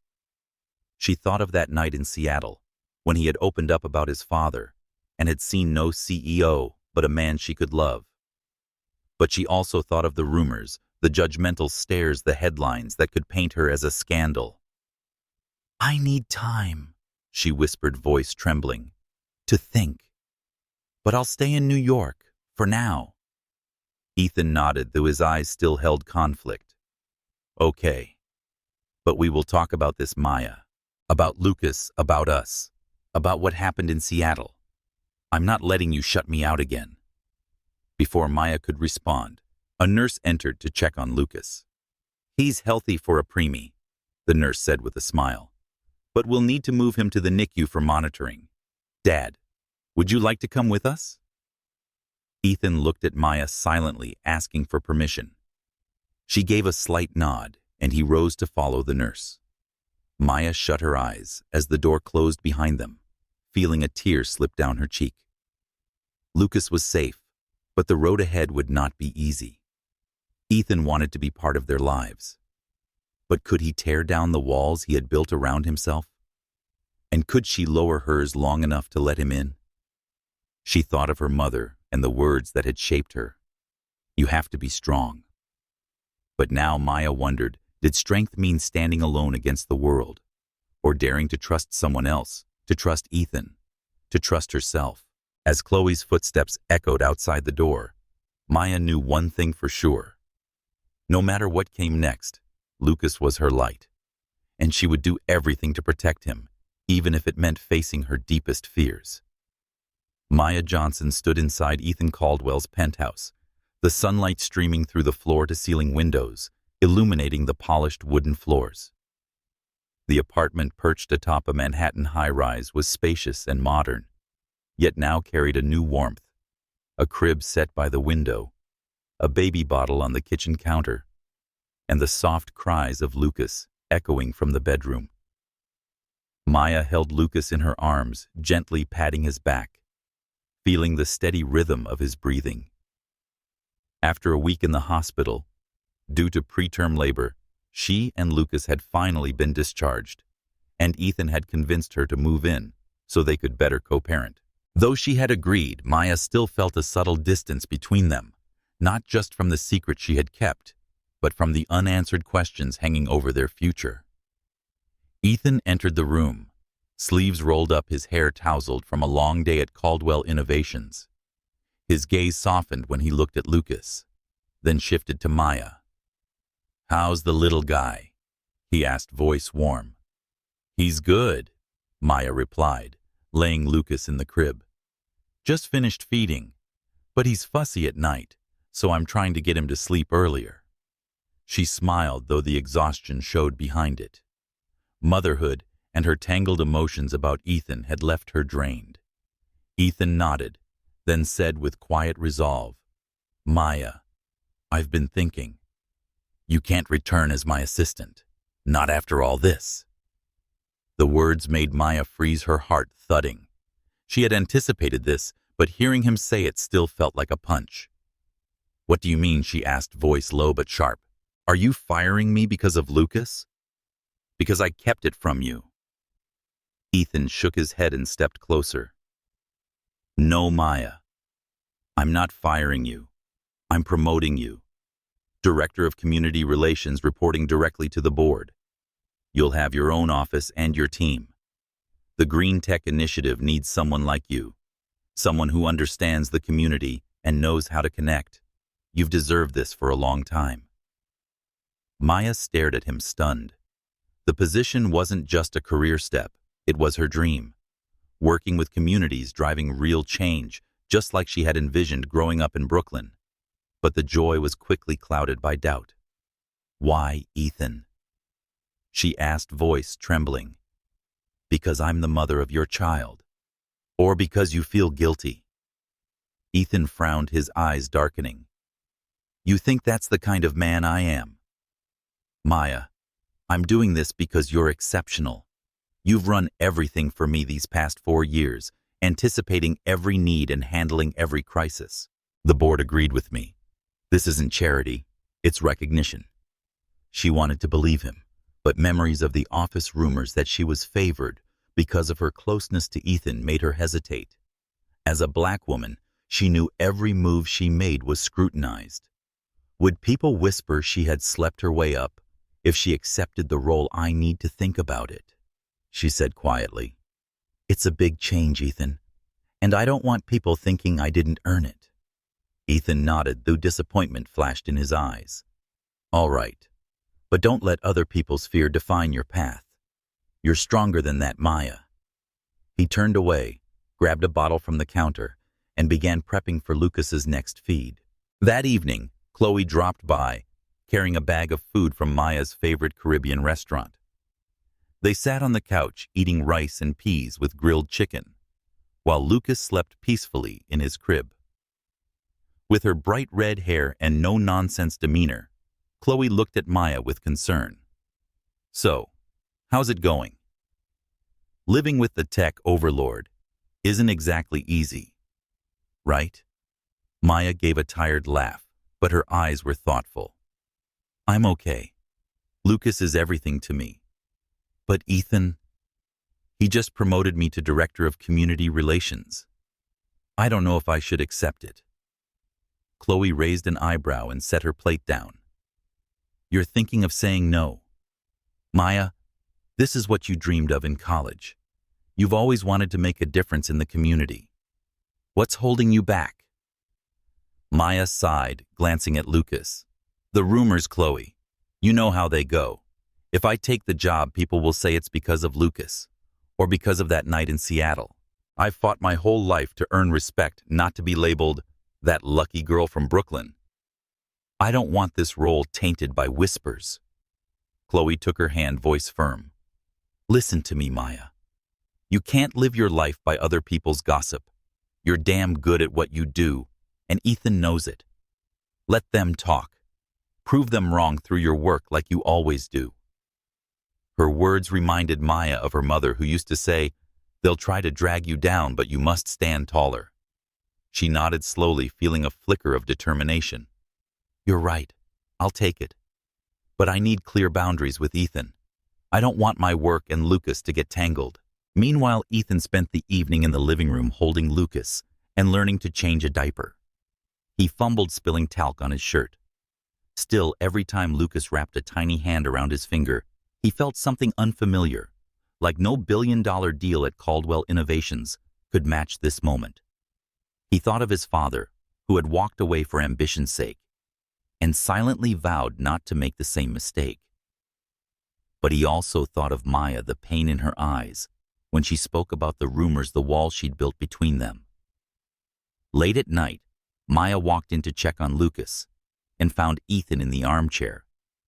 She thought of that night in Seattle, when he had opened up about his father and had seen no CEO but a man she could love. But she also thought of the rumors, the judgmental stares, the headlines that could paint her as a scandal. "I need time," she whispered, voice trembling, "to think. But I'll stay in New York, for now." Ethan nodded, though his eyes still held conflict. "Okay. But we will talk about this, Maya. About Lucas, about us, about what happened in Seattle. I'm not letting you shut me out again." Before Maya could respond, a nurse entered to check on Lucas. "He's healthy for a preemie," the nurse said with a smile, "but we'll need to move him to the NICU for monitoring. Dad, would you like to come with us?" Ethan looked at Maya silently, asking for permission. She gave a slight nod, and he rose to follow the nurse. Maya shut her eyes as the door closed behind them, feeling a tear slip down her cheek. Lucas was safe, but the road ahead would not be easy. Ethan wanted to be part of their lives. But could he tear down the walls he had built around himself? And could she lower hers long enough to let him in? She thought of her mother and the words that had shaped her. "You have to be strong." But now Maya wondered, did strength mean standing alone against the world? Or daring to trust someone else, to trust Ethan, to trust herself? As Chloe's footsteps echoed outside the door, Maya knew one thing for sure. No matter what came next, Lucas was her light, and she would do everything to protect him, even if it meant facing her deepest fears. Maya Johnson stood inside Ethan Caldwell's penthouse, the sunlight streaming through the floor-to-ceiling windows, illuminating the polished wooden floors. The apartment, perched atop a Manhattan high-rise, was spacious and modern, yet now carried a new warmth. A crib set by the window, a baby bottle on the kitchen counter, and the soft cries of Lucas echoing from the bedroom. Maya held Lucas in her arms, gently patting his back, feeling the steady rhythm of his breathing. After a week in the hospital, due to preterm labor, she and Lucas had finally been discharged, and Ethan had convinced her to move in so they could better co-parent. Though she had agreed, Maya still felt a subtle distance between them, not just from the secret she had kept, but from the unanswered questions hanging over their future. Ethan entered the room, sleeves rolled up, his hair tousled from a long day at Caldwell Innovations. His gaze softened when he looked at Lucas, then shifted to Maya. "How's the little guy?" he asked, voice warm. "He's good," Maya replied, laying Lucas in the crib. "Just finished feeding, but he's fussy at night, so I'm trying to get him to sleep earlier." She smiled, though the exhaustion showed behind it. Motherhood and her tangled emotions about Ethan had left her drained. Ethan nodded, then said with quiet resolve, "Maya, I've been thinking. You can't return as my assistant, not after all this." The words made Maya freeze, her heart thudding. She had anticipated this, but hearing him say it still felt like a punch. "What do you mean?" she asked, voice low but sharp. "Are you firing me because of Lucas?" "Because I kept it from you." Ethan shook his head and stepped closer. "No, Maya. I'm not firing you. I'm promoting you. Director of Community Relations, reporting directly to the board. You'll have your own office and your team. The Green Tech Initiative needs someone like you, someone who understands the community and knows how to connect. You've deserved this for a long time." Maya stared at him, stunned. The position wasn't just a career step, it was her dream. Working with communities, driving real change, just like she had envisioned growing up in Brooklyn. But the joy was quickly clouded by doubt. "Why, Ethan?" she asked, voice trembling. "Because I'm the mother of your child? Or because you feel guilty?" Ethan frowned, his eyes darkening. "You think that's the kind of man I am?" "Maya, I'm doing this because you're exceptional. You've run everything for me these past 4 years, anticipating every need and handling every crisis. The board agreed with me. This isn't charity, it's recognition." She wanted to believe him, but memories of the office rumors that she was favored because of her closeness to Ethan made her hesitate. As a black woman, she knew every move she made was scrutinized. Would people whisper she had slept her way up if she accepted the role? "I need to think about it," she said quietly. "It's a big change, Ethan, and I don't want people thinking I didn't earn it." Ethan nodded, though disappointment flashed in his eyes. "All right, but don't let other people's fear define your path. You're stronger than that, Maya." He turned away, grabbed a bottle from the counter, and began prepping for Lucas's next feed. That evening, Chloe dropped by, carrying a bag of food from Maya's favorite Caribbean restaurant. They sat on the couch, eating rice and peas with grilled chicken, while Lucas slept peacefully in his crib. With her bright red hair and no-nonsense demeanor, Chloe looked at Maya with concern. "So, how's it going?" "Living with the tech overlord isn't exactly easy, right?" Maya gave a tired laugh, but her eyes were thoughtful. "I'm okay. Lucas is everything to me. But Ethan, he just promoted me to Director of Community Relations. I don't know if I should accept it." Chloe raised an eyebrow and set her plate down. "You're thinking of saying no. Maya, this is what you dreamed of in college. You've always wanted to make a difference in the community. What's holding you back?" Maya sighed, glancing at Lucas. "The rumors, Chloe. You know how they go. If I take the job, people will say it's because of Lucas, or because of that night in Seattle. I've fought my whole life to earn respect, not to be labeled that lucky girl from Brooklyn. I don't want this role tainted by whispers." Chloe took her hand, voice firm. "Listen to me, Maya. You can't live your life by other people's gossip. You're damn good at what you do, and Ethan knows it. Let them talk. Prove them wrong through your work like you always do." Her words reminded Maya of her mother, who used to say, "They'll try to drag you down, but you must stand taller." She nodded slowly, feeling a flicker of determination. You're right. I'll take it. But I need clear boundaries with Ethan. I don't want my work and Lucas to get tangled. Meanwhile, Ethan spent the evening in the living room holding Lucas and learning to change a diaper. He fumbled, spilling talc on his shirt. Still, every time Lucas wrapped a tiny hand around his finger, he felt something unfamiliar, like no billion-dollar deal at Caldwell Innovations could match this moment. He thought of his father, who had walked away for ambition's sake, and silently vowed not to make the same mistake. But he also thought of Maya, the pain in her eyes, when she spoke about the rumors, the wall she'd built between them. Late at night, Maya walked in to check on Lucas and found Ethan in the armchair,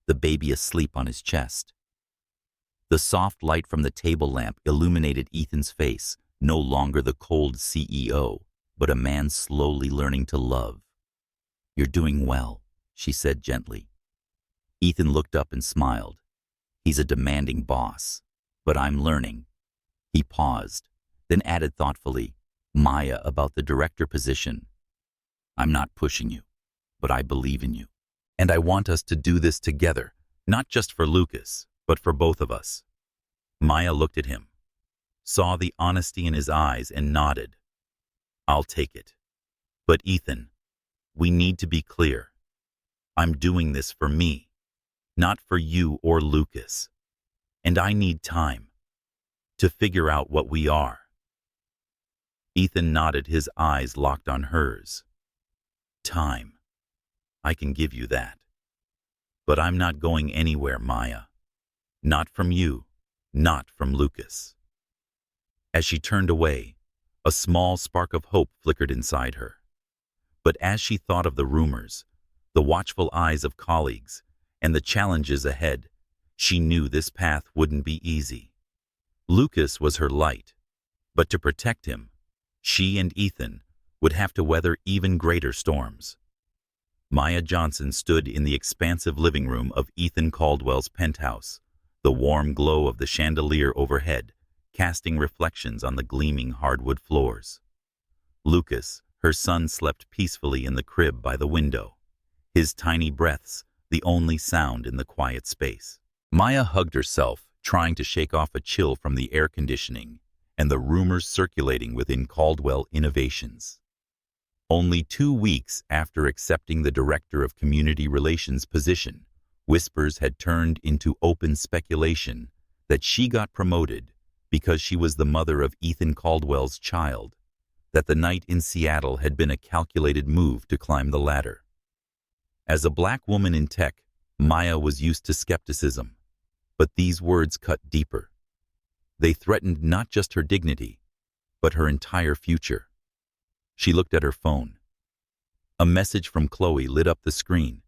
the baby asleep on his chest. The soft light from the table lamp illuminated Ethan's face, no longer the cold CEO, but a man slowly learning to love. You're doing well, she said gently. Ethan looked up and smiled. He's a demanding boss, but I'm learning. He paused, then added thoughtfully, Maya, about the director position. I'm not pushing you, but I believe in you. And I want us to do this together, not just for Lucas, but for both of us. Maya looked at him, saw the honesty in his eyes, and nodded. I'll take it. But Ethan, we need to be clear. I'm doing this for me, not for you or Lucas. And I need time to figure out what we are. Ethan nodded, his eyes locked on hers. Time. I can give you that. But I'm not going anywhere, Maya. Not from you, not from Lucas. As she turned away, a small spark of hope flickered inside her. But as she thought of the rumors, the watchful eyes of colleagues, and the challenges ahead, she knew this path wouldn't be easy. Lucas was her light, but to protect him, she and Ethan would have to weather even greater storms. Maya Johnson stood in the expansive living room of Ethan Caldwell's penthouse, the warm glow of the chandelier overhead casting reflections on the gleaming hardwood floors. Lucas, her son, slept peacefully in the crib by the window, his tiny breaths the only sound in the quiet space. Maya hugged herself, trying to shake off a chill from the air conditioning and the rumors circulating within Caldwell Innovations. Only 2 weeks after accepting the Director of Community Relations position, whispers had turned into open speculation that she got promoted because she was the mother of Ethan Caldwell's child, that the night in Seattle had been a calculated move to climb the ladder. As a black woman in tech, Maya was used to skepticism, but these words cut deeper. They threatened not just her dignity, but her entire future. She looked at her phone. A message from Chloe lit up the screen.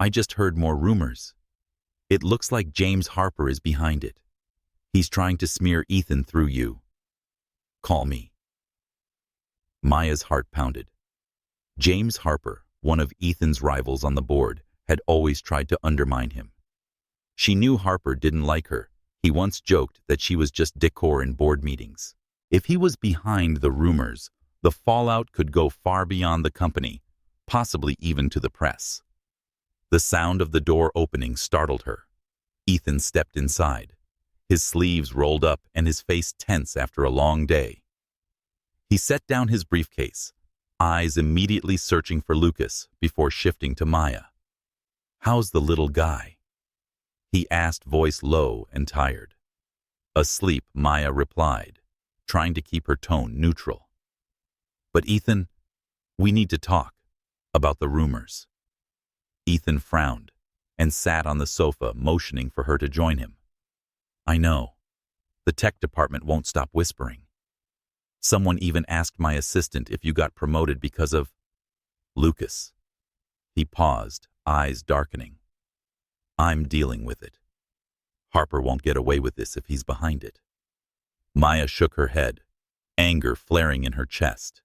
I just heard more rumors. It looks like James Harper is behind it. He's trying to smear Ethan through you. Call me. Maya's heart pounded. James Harper, one of Ethan's rivals on the board, had always tried to undermine him. She knew Harper didn't like her. He once joked that she was just decor in board meetings. If he was behind the rumors, the fallout could go far beyond the company, possibly even to the press. The sound of the door opening startled her. Ethan stepped inside, his sleeves rolled up and his face tense after a long day. He set down his briefcase, eyes immediately searching for Lucas before shifting to Maya. How's the little guy? He asked, voice low and tired. Asleep, Maya replied, trying to keep her tone neutral. But Ethan, we need to talk about the rumors. Ethan frowned and sat on the sofa, motioning for her to join him. I know. The tech department won't stop whispering. Someone even asked my assistant if you got promoted because of Lucas. He paused, eyes darkening. I'm dealing with it. Harper won't get away with this if he's behind it. Maya shook her head, anger flaring in her chest.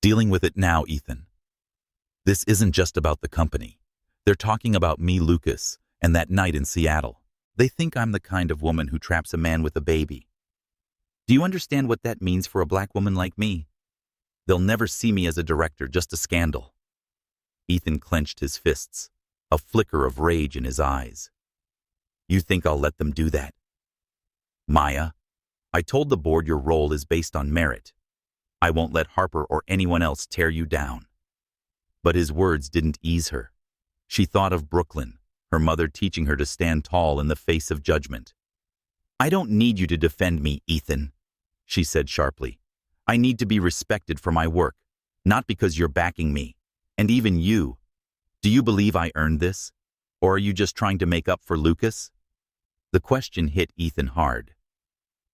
Dealing with it now, Ethan. This isn't just about the company. They're talking about me, Lucas, and that night in Seattle. They think I'm the kind of woman who traps a man with a baby. Do you understand what that means for a black woman like me? They'll never see me as a director, just a scandal. Ethan clenched his fists, a flicker of rage in his eyes. You think I'll let them do that? Maya, I told the board your role is based on merit. I won't let Harper or anyone else tear you down. But his words didn't ease her. She thought of Brooklyn, her mother teaching her to stand tall in the face of judgment. I don't need you to defend me, Ethan, she said sharply. I need to be respected for my work, not because you're backing me. And even you. Do you believe I earned this? Or are you just trying to make up for Lucas? The question hit Ethan hard.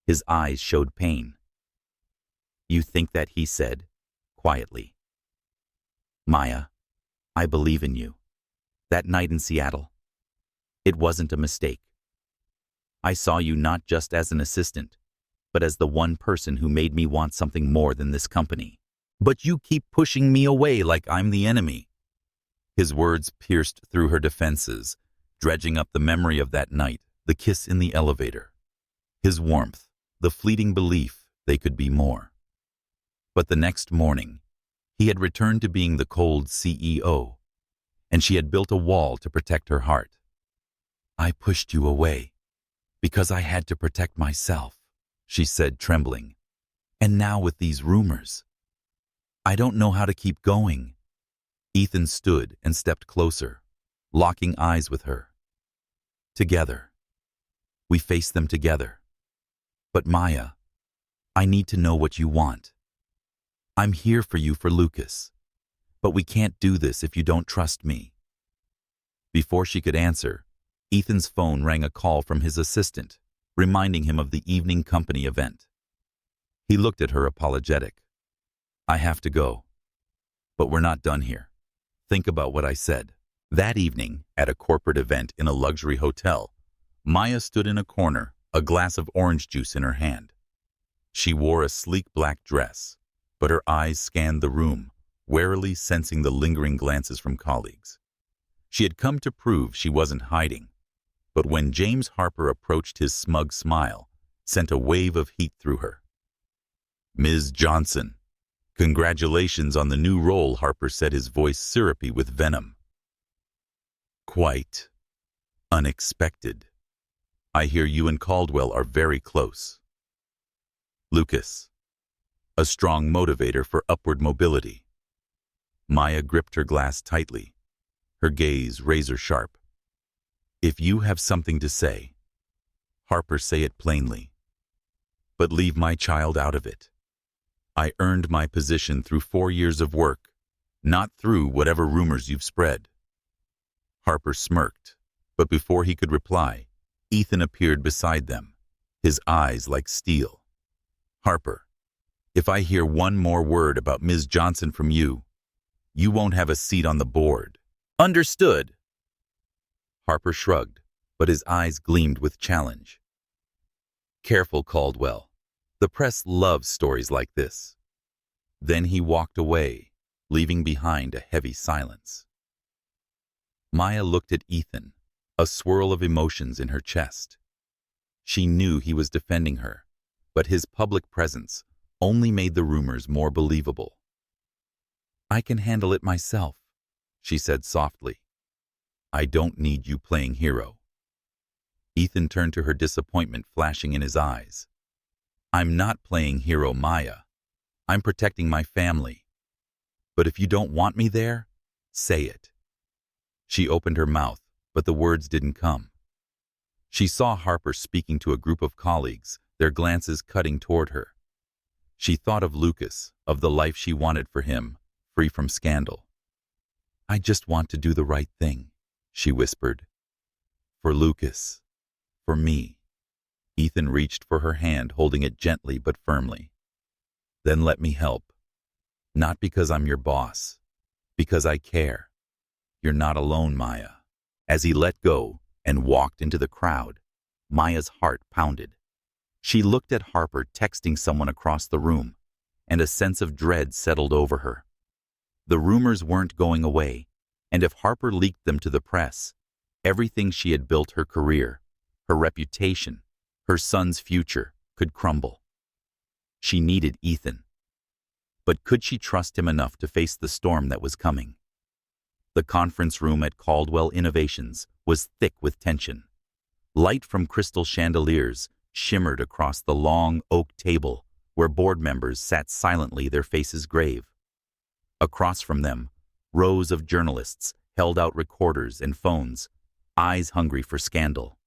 His eyes showed pain. You think that, he said, quietly. Maya, I believe in you. That night in Seattle, it wasn't a mistake. I saw you not just as an assistant, but as the one person who made me want something more than this company. But you keep pushing me away like I'm the enemy. His words pierced through her defenses, dredging up the memory of that night, the kiss in the elevator. His warmth, the fleeting belief they could be more. But the next morning, he had returned to being the cold CEO, and she had built a wall to protect her heart. I pushed you away because I had to protect myself, she said, trembling. And now with these rumors, I don't know how to keep going. Ethan stood and stepped closer, locking eyes with her. Together. We face them together. But Maya, I need to know what you want. I'm here for you for Lucas, but we can't do this if you don't trust me. Before she could answer, Ethan's phone rang a call from his assistant, reminding him of the evening company event. He looked at her apologetic. I have to go. But we're not done here. Think about what I said. That evening, at a corporate event in a luxury hotel, Maya stood in a corner, a glass of orange juice in her hand. She wore a sleek black dress, but her eyes scanned the room, warily sensing the lingering glances from colleagues. She had come to prove she wasn't hiding, but when James Harper approached, his smug smile sent a wave of heat through her. Ms. Johnson, congratulations on the new role, Harper said, his voice syrupy with venom. Quite unexpected. I hear you and Caldwell are very close. Lucas, a strong motivator for upward mobility. Maya gripped her glass tightly, her gaze razor-sharp. If you have something to say, Harper, say it plainly. But leave my child out of it. I earned my position through 4 years of work, not through whatever rumors you've spread. Harper smirked, but before he could reply, Ethan appeared beside them, his eyes like steel. Harper, if I hear one more word about Ms. Johnson from you, you won't have a seat on the board. Understood. Harper shrugged, but his eyes gleamed with challenge. Careful, Caldwell. The press loves stories like this. Then he walked away, leaving behind a heavy silence. Maya looked at Ethan, a swirl of emotions in her chest. She knew he was defending her, but his public presence only made the rumors more believable. I can handle it myself, she said softly. I don't need you playing hero. Ethan turned to her, disappointment flashing in his eyes. I'm not playing hero, Maya. I'm protecting my family. But if you don't want me there, say it. She opened her mouth, but the words didn't come. She saw Harper speaking to a group of colleagues, their glances cutting toward her. She thought of Lucas, of the life she wanted for him, free from scandal. I just want to do the right thing, she whispered. For Lucas. For me. Ethan reached for her hand, holding it gently but firmly. Then let me help. Not because I'm your boss. Because I care. You're not alone, Maya. As he let go and walked into the crowd, Maya's heart pounded. She looked at Harper texting someone across the room, and a sense of dread settled over her. The rumors weren't going away, and if Harper leaked them to the press, everything she had built, her career, her reputation, her son's future, could crumble. She needed Ethan. But could she trust him enough to face the storm that was coming? The conference room at Caldwell Innovations was thick with tension. Light from crystal chandeliers shimmered across the long oak table where board members sat silently, their faces grave. Across from them, rows of journalists held out recorders and phones, eyes hungry for scandal.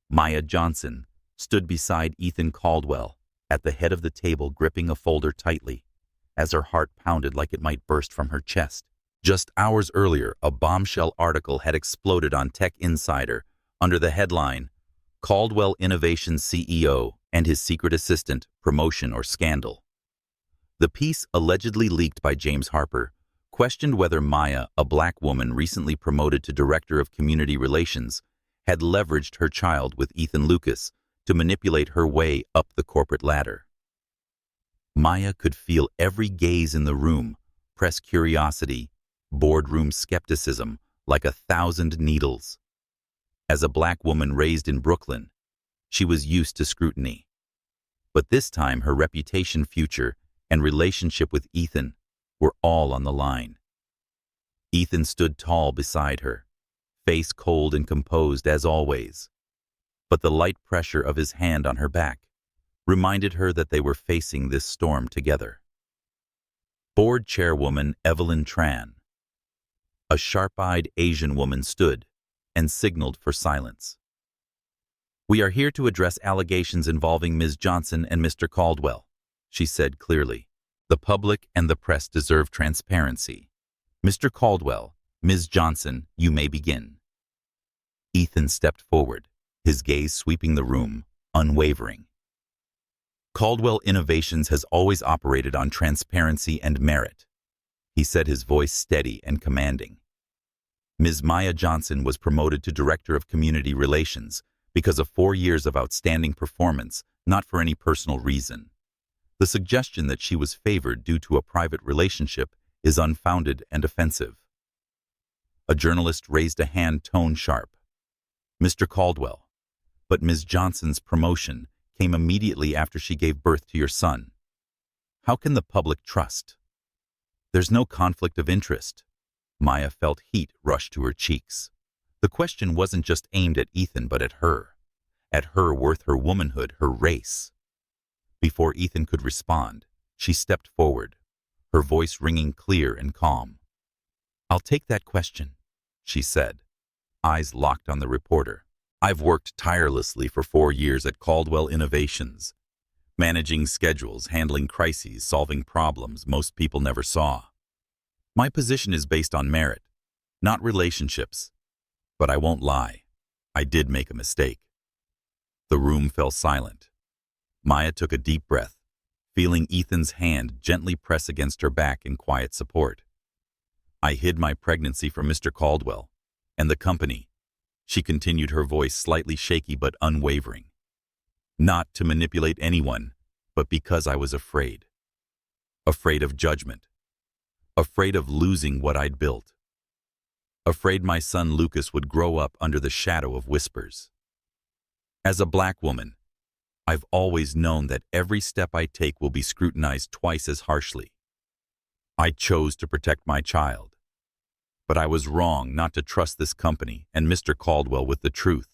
Maya Johnson stood beside Ethan Caldwell at the head of the table, gripping a folder tightly, as her heart pounded like it might burst from her chest. Just hours earlier, a bombshell article had exploded on Tech Insider under the headline, "Caldwell Innovations CEO and his secret assistant, promotion or scandal." The piece, allegedly leaked by James Harper, questioned whether Maya, a black woman recently promoted to Director of Community Relations, had leveraged her child with Ethan Lucas to manipulate her way up the corporate ladder. Maya could feel every gaze in the room, press curiosity, boardroom skepticism, like 1,000 needles. As a black woman raised in Brooklyn, she was used to scrutiny. But this time her reputation, future, and relationship with Ethan were all on the line. Ethan stood tall beside her, face cold and composed as always. But the light pressure of his hand on her back reminded her that they were facing this storm together. Board chairwoman Evelyn Tran, a sharp-eyed Asian woman, stood and signaled for silence. "We are here to address allegations involving Ms. Johnson and Mr. Caldwell," she said clearly. "The public and the press deserve transparency. Mr. Caldwell, Ms. Johnson, you may begin." Ethan stepped forward, his gaze sweeping the room, unwavering. "Caldwell Innovations has always operated on transparency and merit," he said, his voice steady and commanding. "Ms. Maya Johnson was promoted to Director of Community Relations because of 4 years of outstanding performance, not for any personal reason. The suggestion that she was favored due to a private relationship is unfounded and offensive." A journalist raised a hand, tone sharp. "Mr. Caldwell, but Ms. Johnson's promotion came immediately after she gave birth to your son. How can the public trust?" "There's no conflict of interest." Maya felt heat rush to her cheeks. The question wasn't just aimed at Ethan, but at her worth, her womanhood, her race. Before Ethan could respond, she stepped forward, her voice ringing clear and calm. "I'll take that question," she said, eyes locked on the reporter. "I've worked tirelessly for 4 years at Caldwell Innovations, managing schedules, handling crises, solving problems most people never saw. My position is based on merit, not relationships. But I won't lie, I did make a mistake." The room fell silent. Maya took a deep breath, feeling Ethan's hand gently press against her back in quiet support. "I hid my pregnancy from Mr. Caldwell and the company," she continued, her voice slightly shaky but unwavering. "Not to manipulate anyone, but because I was afraid. Afraid of judgment. Afraid of losing what I'd built. Afraid my son Lucas would grow up under the shadow of whispers. As a black woman, I've always known that every step I take will be scrutinized twice as harshly. I chose to protect my child. But I was wrong not to trust this company and Mr. Caldwell with the truth."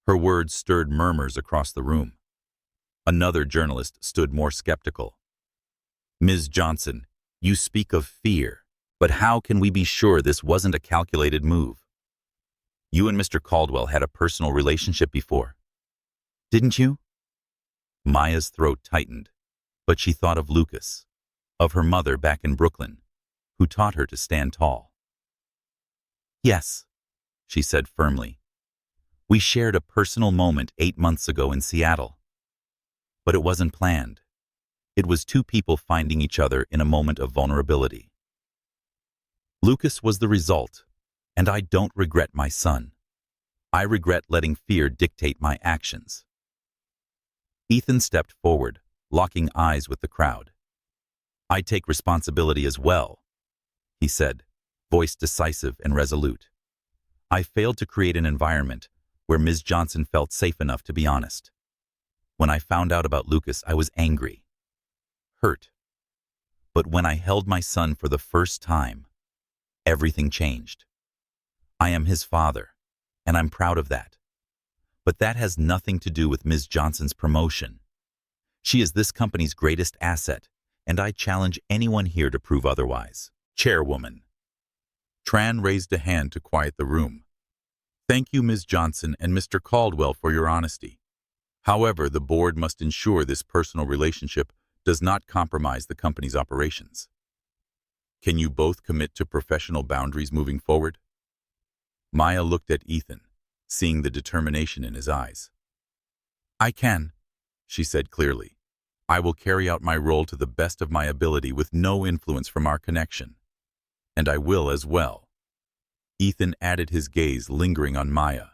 Her words stirred murmurs across the room. Another journalist stood more skeptical. "Ms. Johnson, you speak of fear, but how can we be sure this wasn't a calculated move? You and Mr. Caldwell had a personal relationship before, didn't you?" Maya's throat tightened, but she thought of Lucas, of her mother back in Brooklyn, who taught her to stand tall. "Yes," she said firmly. "We shared a personal moment 8 months ago in Seattle. But it wasn't planned. It was 2 people finding each other in a moment of vulnerability. Lucas was the result, and I don't regret my son. I regret letting fear dictate my actions." Ethan stepped forward, locking eyes with the crowd. "I take responsibility as well," he said, voice decisive and resolute. "I failed to create an environment where Ms. Johnson felt safe enough to be honest. When I found out about Lucas, I was angry, hurt, But when I held my son for the first time, everything changed. I am his father, and I'm proud of that. But that has nothing to do with Ms. Johnson's promotion. She is this company's greatest asset, and I challenge anyone here to prove otherwise. Chairwoman. Tran raised a hand to quiet the room. Thank you, Ms. Johnson and Mr. Caldwell, for your honesty. However, the board must ensure this personal relationship does not compromise the company's operations. Can you both commit to professional boundaries moving forward? Maya looked at Ethan, seeing the determination in his eyes. I can, she said clearly. I will carry out my role to the best of my ability with no influence from our connection. And I will as well. Ethan added his gaze lingering on Maya,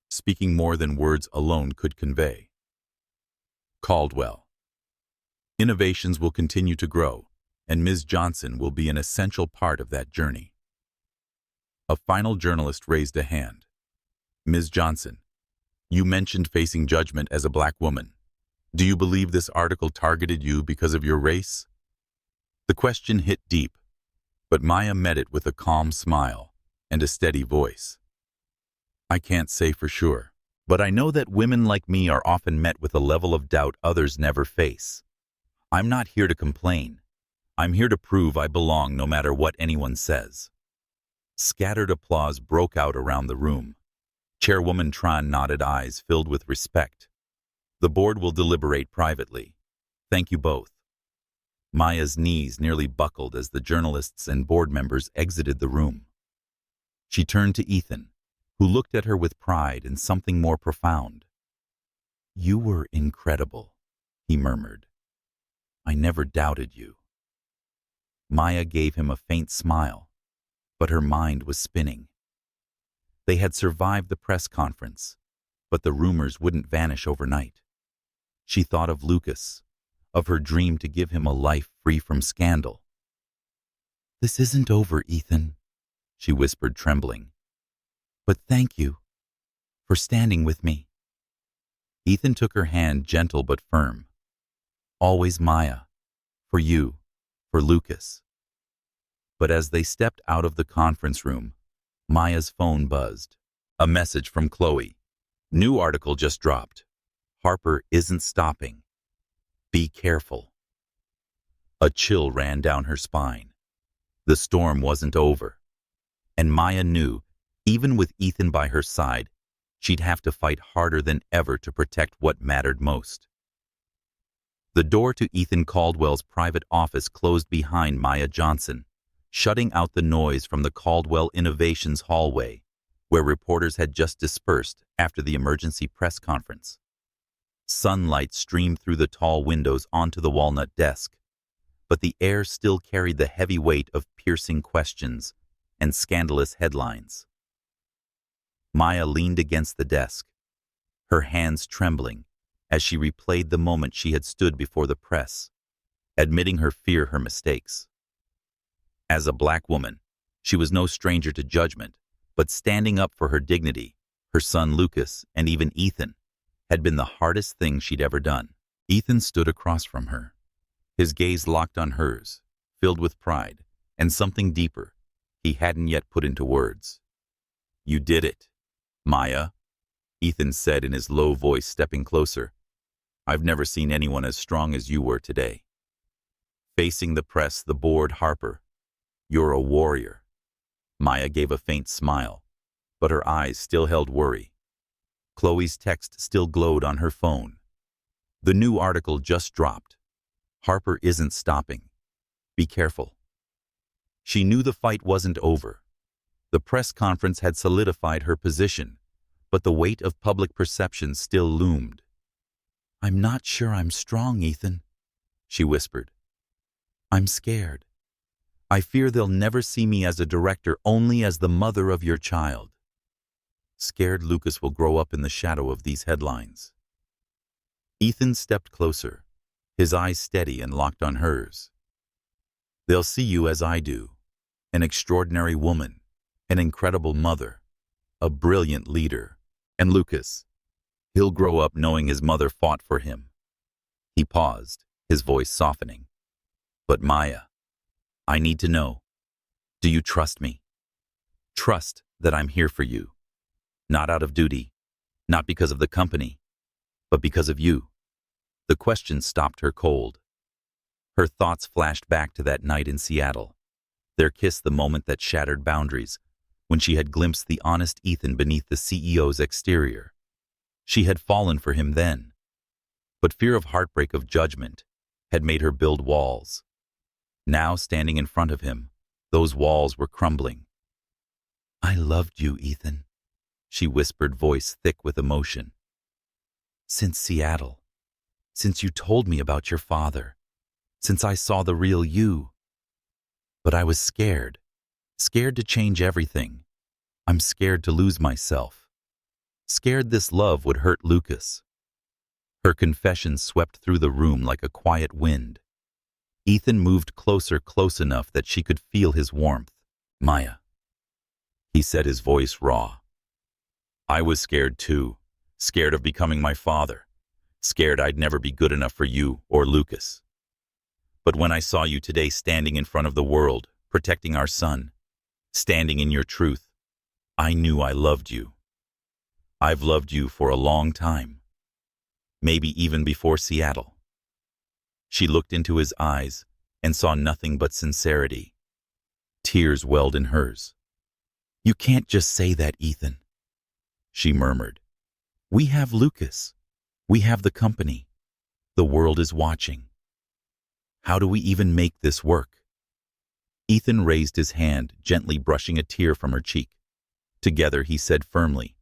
speaking more than words alone could convey. Caldwell. Innovations will continue to grow, and Ms. Johnson will be an essential part of that journey. A final journalist raised a hand. Ms. Johnson, you mentioned facing judgment as a black woman. Do you believe this article targeted you because of your race? The question hit deep, but Maya met it with a calm smile and a steady voice. I can't say for sure, but I know that women like me are often met with a level of doubt others never face. I'm not here to complain. I'm here to prove I belong no matter what anyone says. Scattered applause broke out around the room. Chairwoman Tran nodded, eyes filled with respect. The board will deliberate privately. Thank you both. Maya's knees nearly buckled as the journalists and board members exited the room. She turned to Ethan, who looked at her with pride and something more profound. You were incredible, he murmured. I never doubted you. Maya gave him a faint smile, but her mind was spinning. They had survived the press conference, but the rumors wouldn't vanish overnight. She thought of Lucas, of her dream to give him a life free from scandal. This isn't over, Ethan, she whispered, trembling. But thank you for standing with me. Ethan took her hand, gentle but firm. Always, Maya, for you, for Lucas. But as they stepped out of the conference room, Maya's phone buzzed. A message from Chloe. New article just dropped. Harper isn't stopping. Be careful. A chill ran down her spine. The storm wasn't over. And Maya knew, even with Ethan by her side, she'd have to fight harder than ever to protect what mattered most. The door to Ethan Caldwell's private office closed behind Maya Johnson, shutting out the noise from the Caldwell Innovations hallway, where reporters had just dispersed after the emergency press conference. Sunlight streamed through the tall windows onto the walnut desk, but the air still carried the heavy weight of piercing questions and scandalous headlines. Maya leaned against the desk, her hands trembling as she replayed the moment she had stood before the press, admitting her fear, her mistakes. As a black woman, she was no stranger to judgment, but standing up for her dignity, her son Lucas, and even Ethan, had been the hardest thing she'd ever done. Ethan stood across from her, his gaze locked on hers, filled with pride and something deeper he hadn't yet put into words. You did it, Maya, Ethan said in his low voice, stepping closer. I've never seen anyone as strong as you were today. Facing the press, the board, Harper, you're a warrior. Maya gave a faint smile, but her eyes still held worry. Chloe's text still glowed on her phone. The new article just dropped. Harper isn't stopping. Be careful. She knew the fight wasn't over. The press conference had solidified her position, but the weight of public perception still loomed. I'm not sure I'm strong, Ethan, she whispered. I'm scared. I fear they'll never see me as a director, only as the mother of your child. Scared Lucas will grow up in the shadow of these headlines. Ethan stepped closer, his eyes steady and locked on hers. They'll see you as I do, an extraordinary woman, an incredible mother, a brilliant leader. And Lucas, he'll grow up knowing his mother fought for him. He paused, his voice softening. But Maya, I need to know. Do you trust me? Trust that I'm here for you. Not out of duty, not because of the company, but because of you. The question stopped her cold. Her thoughts flashed back to that night in Seattle, their kiss the moment that shattered boundaries, when she had glimpsed the honest Ethan beneath the CEO's exterior. She had fallen for him then, but fear of heartbreak, of judgment, had made her build walls. Now, standing in front of him, those walls were crumbling. I loved you, Ethan, she whispered, voice thick with emotion. Since Seattle, since you told me about your father, since I saw the real you. But I was scared to change everything. I'm scared to lose myself. Scared this love would hurt Lucas. Her confession swept through the room like a quiet wind. Ethan moved closer, close enough that she could feel his warmth. Maya, he said, his voice raw. I was scared too, scared of becoming my father, scared I'd never be good enough for you or Lucas. But when I saw you today standing in front of the world, protecting our son, standing in your truth, I knew I loved you. I've loved you for a long time, maybe even before Seattle. She looked into his eyes and saw nothing but sincerity. Tears welled in hers. You can't just say that, Ethan, she murmured. We have Lucas. We have the company. The world is watching. How do we even make this work? Ethan raised his hand, gently brushing a tear from her cheek. Together, he said firmly,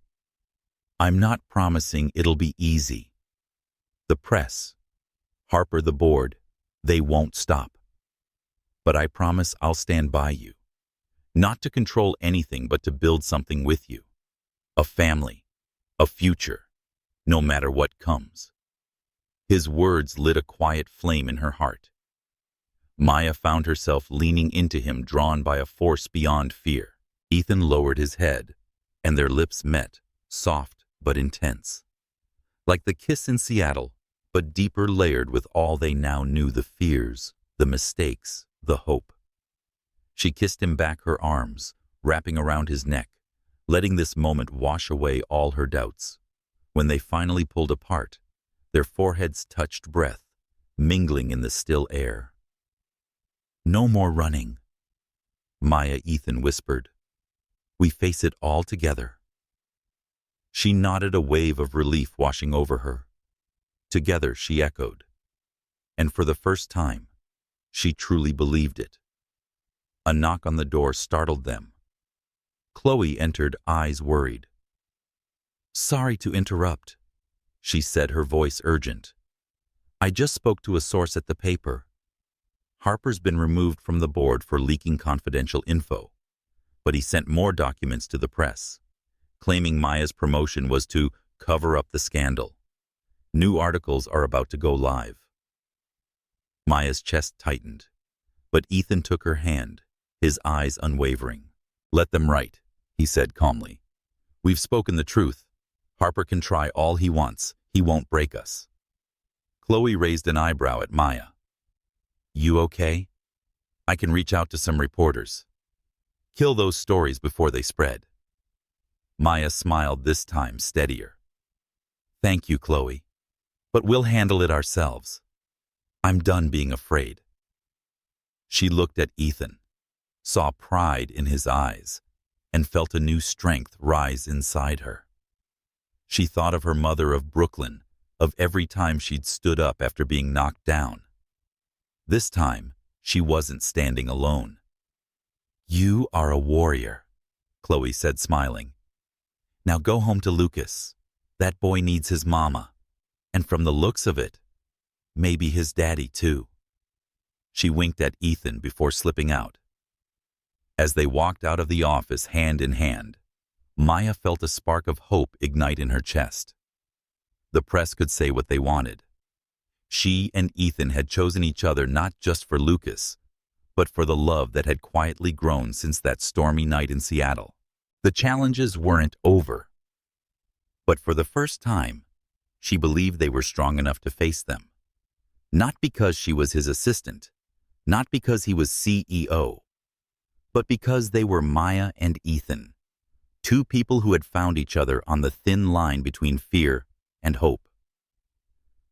I'm not promising it'll be easy. The press, Harper, the board, they won't stop. But I promise I'll stand by you. Not to control anything, but to build something with you. A family, a future, no matter what comes. His words lit a quiet flame in her heart. Maya found herself leaning into him, drawn by a force beyond fear. Ethan lowered his head, and their lips met, soft but intense. Like the kiss in Seattle, but deeper, layered with all they now knew, the fears, the mistakes, the hope. She kissed him back, her arms wrapping around his neck, letting this moment wash away all her doubts. When they finally pulled apart, their foreheads touched, breath mingling in the still air. No more running, Maya, Ethan whispered. We face it all together. She nodded, a wave of relief washing over her. Together, she echoed. And for the first time, she truly believed it. A knock on the door startled them. Chloe entered, eyes worried. Sorry to interrupt, she said, her voice urgent. I just spoke to a source at the paper. Harper's been removed from the board for leaking confidential info, but he sent more documents to the press, claiming Maya's promotion was to cover up the scandal. New articles are about to go live. Maya's chest tightened, but Ethan took her hand, his eyes unwavering. Let them write, he said calmly. We've spoken the truth. Harper can try all he wants. He won't break us. Chloe raised an eyebrow at Maya. You okay? I can reach out to some reporters. Kill those stories before they spread. Maya smiled, this time steadier. Thank you, Chloe. But we'll handle it ourselves. I'm done being afraid. She looked at Ethan, saw pride in his eyes, and felt a new strength rise inside her. She thought of her mother, of Brooklyn, of every time she'd stood up after being knocked down. This time, she wasn't standing alone. You are a warrior, Chloe said, smiling. Now go home to Lucas. That boy needs his mama. And from the looks of it, maybe his daddy too. She winked at Ethan before slipping out. As they walked out of the office hand in hand, Maya felt a spark of hope ignite in her chest. The press could say what they wanted. She and Ethan had chosen each other not just for Lucas, but for the love that had quietly grown since that stormy night in Seattle. The challenges weren't over. But for the first time, she believed they were strong enough to face them. Not because she was his assistant, not because he was CEO, but because they were Maya and Ethan, two people who had found each other on the thin line between fear and hope.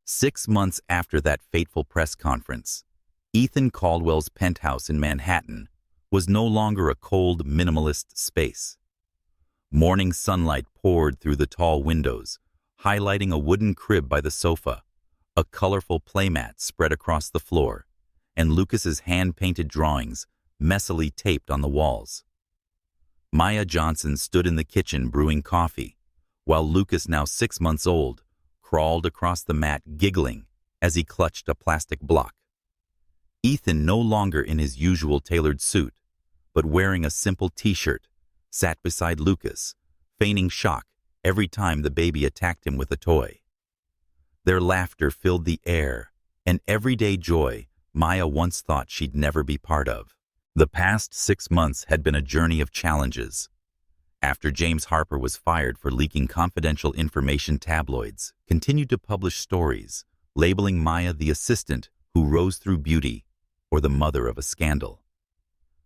6 months after that fateful press conference, Ethan Caldwell's penthouse in Manhattan was no longer a cold, minimalist space. Morning sunlight poured through the tall windows, highlighting a wooden crib by the sofa, a colorful playmat spread across the floor, and Lucas's hand-painted drawings messily taped on the walls. Maya Johnson stood in the kitchen brewing coffee, while Lucas, now 6 months old, crawled across the mat giggling as he clutched a plastic block. Ethan, no longer in his usual tailored suit, but wearing a simple t-shirt, sat beside Lucas, feigning shock every time the baby attacked him with a toy. Their laughter filled the air, an everyday joy Maya once thought she'd never be part of. The past 6 months had been a journey of challenges. After James Harper was fired for leaking confidential information, tabloids continued to publish stories, labeling Maya the assistant who rose through beauty or the mother of a scandal.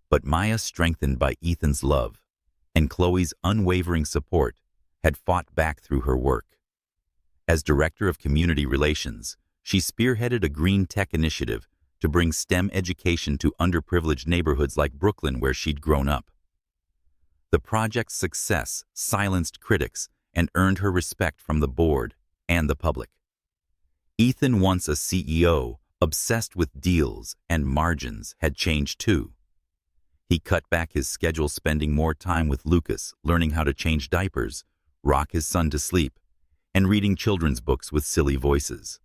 But Maya, strengthened by Ethan's love and Chloe's unwavering support, had fought back through her work. As Director of Community Relations, she spearheaded a green tech initiative to bring STEM education to underprivileged neighborhoods like Brooklyn, where she'd grown up. The project's success silenced critics and earned her respect from the board and the public. Ethan, once a CEO, obsessed with deals and margins, had changed too. He cut back his schedule, spending more time with Lucas, learning how to change diapers, rock his son to sleep, and reading children's books with silly voices.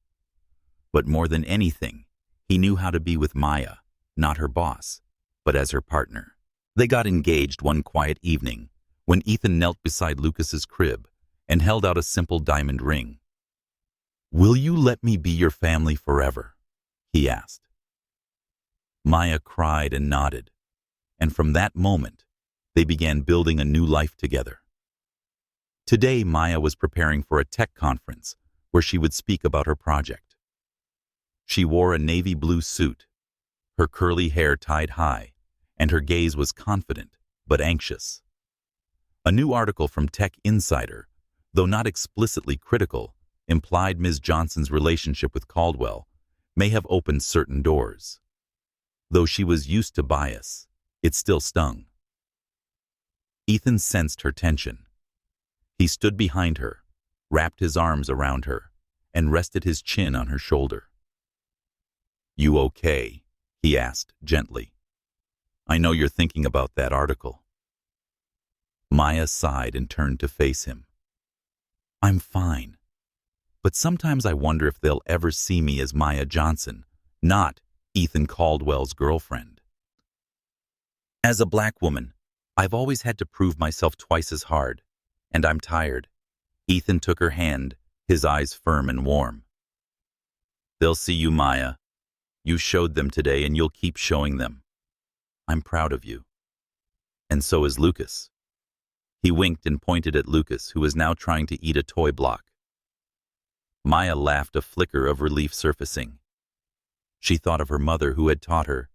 But more than anything, he knew how to be with Maya, not her boss, but as her partner. They got engaged one quiet evening when Ethan knelt beside Lucas's crib and held out a simple diamond ring. "Will you let me be your family forever?" he asked. Maya cried and nodded, and from that moment, they began building a new life together. Today, Maya was preparing for a tech conference where she would speak about her project. She wore a navy blue suit, her curly hair tied high, and her gaze was confident but anxious. A new article from Tech Insider, though not explicitly critical, implied Ms. Johnson's relationship with Caldwell may have opened certain doors. Though she was used to bias, it still stung. Ethan sensed her tension. He stood behind her, wrapped his arms around her, and rested his chin on her shoulder. "You okay?" he asked gently. "I know you're thinking about that article." Maya sighed and turned to face him. "I'm fine, but sometimes I wonder if they'll ever see me as Maya Johnson, not Ethan Caldwell's girlfriend. As a black woman, I've always had to prove myself twice as hard, and I'm tired." Ethan took her hand, his eyes firm and warm. "They'll see you, Maya. You showed them today, and you'll keep showing them. I'm proud of you. And so is Lucas." He winked and pointed at Lucas, who was now trying to eat a toy block. Maya laughed, a flicker of relief surfacing. She thought of her mother, who had taught her,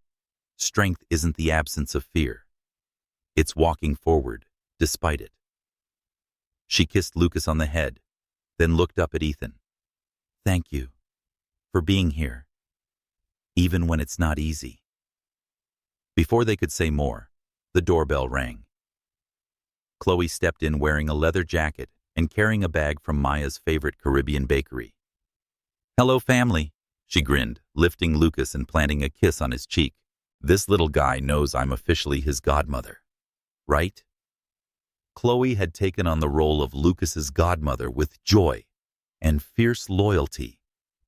strength isn't the absence of fear. It's walking forward, despite it. She kissed Lucas on the head, then looked up at Ethan. "Thank you for being here, even when it's not easy." Before they could say more, the doorbell rang. Chloe stepped in wearing a leather jacket and carrying a bag from Maya's favorite Caribbean bakery. "Hello, family," she grinned, lifting Lucas and planting a kiss on his cheek. "This little guy knows I'm officially his godmother, right?" Chloe had taken on the role of Lucas's godmother with joy and fierce loyalty,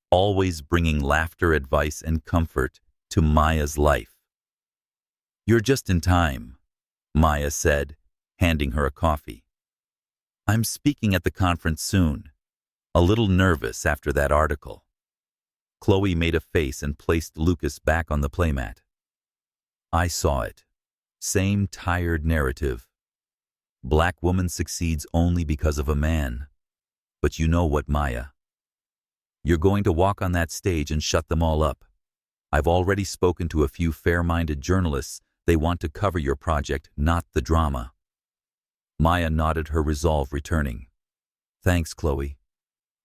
always bringing laughter, advice, and comfort to Maya's life. "You're just in time," Maya said, handing her a coffee. "I'm speaking at the conference soon. A little nervous after that article." Chloe made a face and placed Lucas back on the playmat. "I saw it. Same tired narrative. Black woman succeeds only because of a man. But you know what, Maya? You're going to walk on that stage and shut them all up. I've already spoken to a few fair-minded journalists. They want to cover your project, not the drama. Maya nodded her resolve, returning. Thanks, Chloe.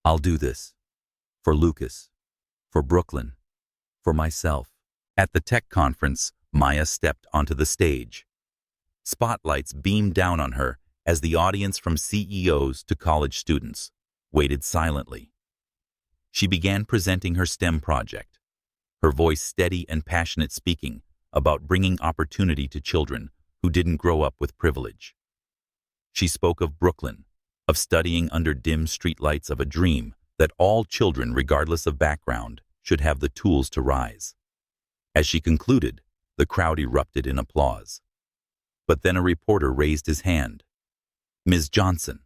I'll do this. For Lucas. For Brooklyn. For myself. At the tech conference, Maya stepped onto the stage. Spotlights beamed down on her as the audience, from CEOs to college students, waited silently. She began presenting her STEM project, her voice steady and passionate, speaking about bringing opportunity to children who didn't grow up with privilege. She spoke of Brooklyn, of studying under dim streetlights, of a dream that all children, regardless of background, should have the tools to rise. As she concluded, the crowd erupted in applause. But then a reporter raised his hand. Ms. Johnson,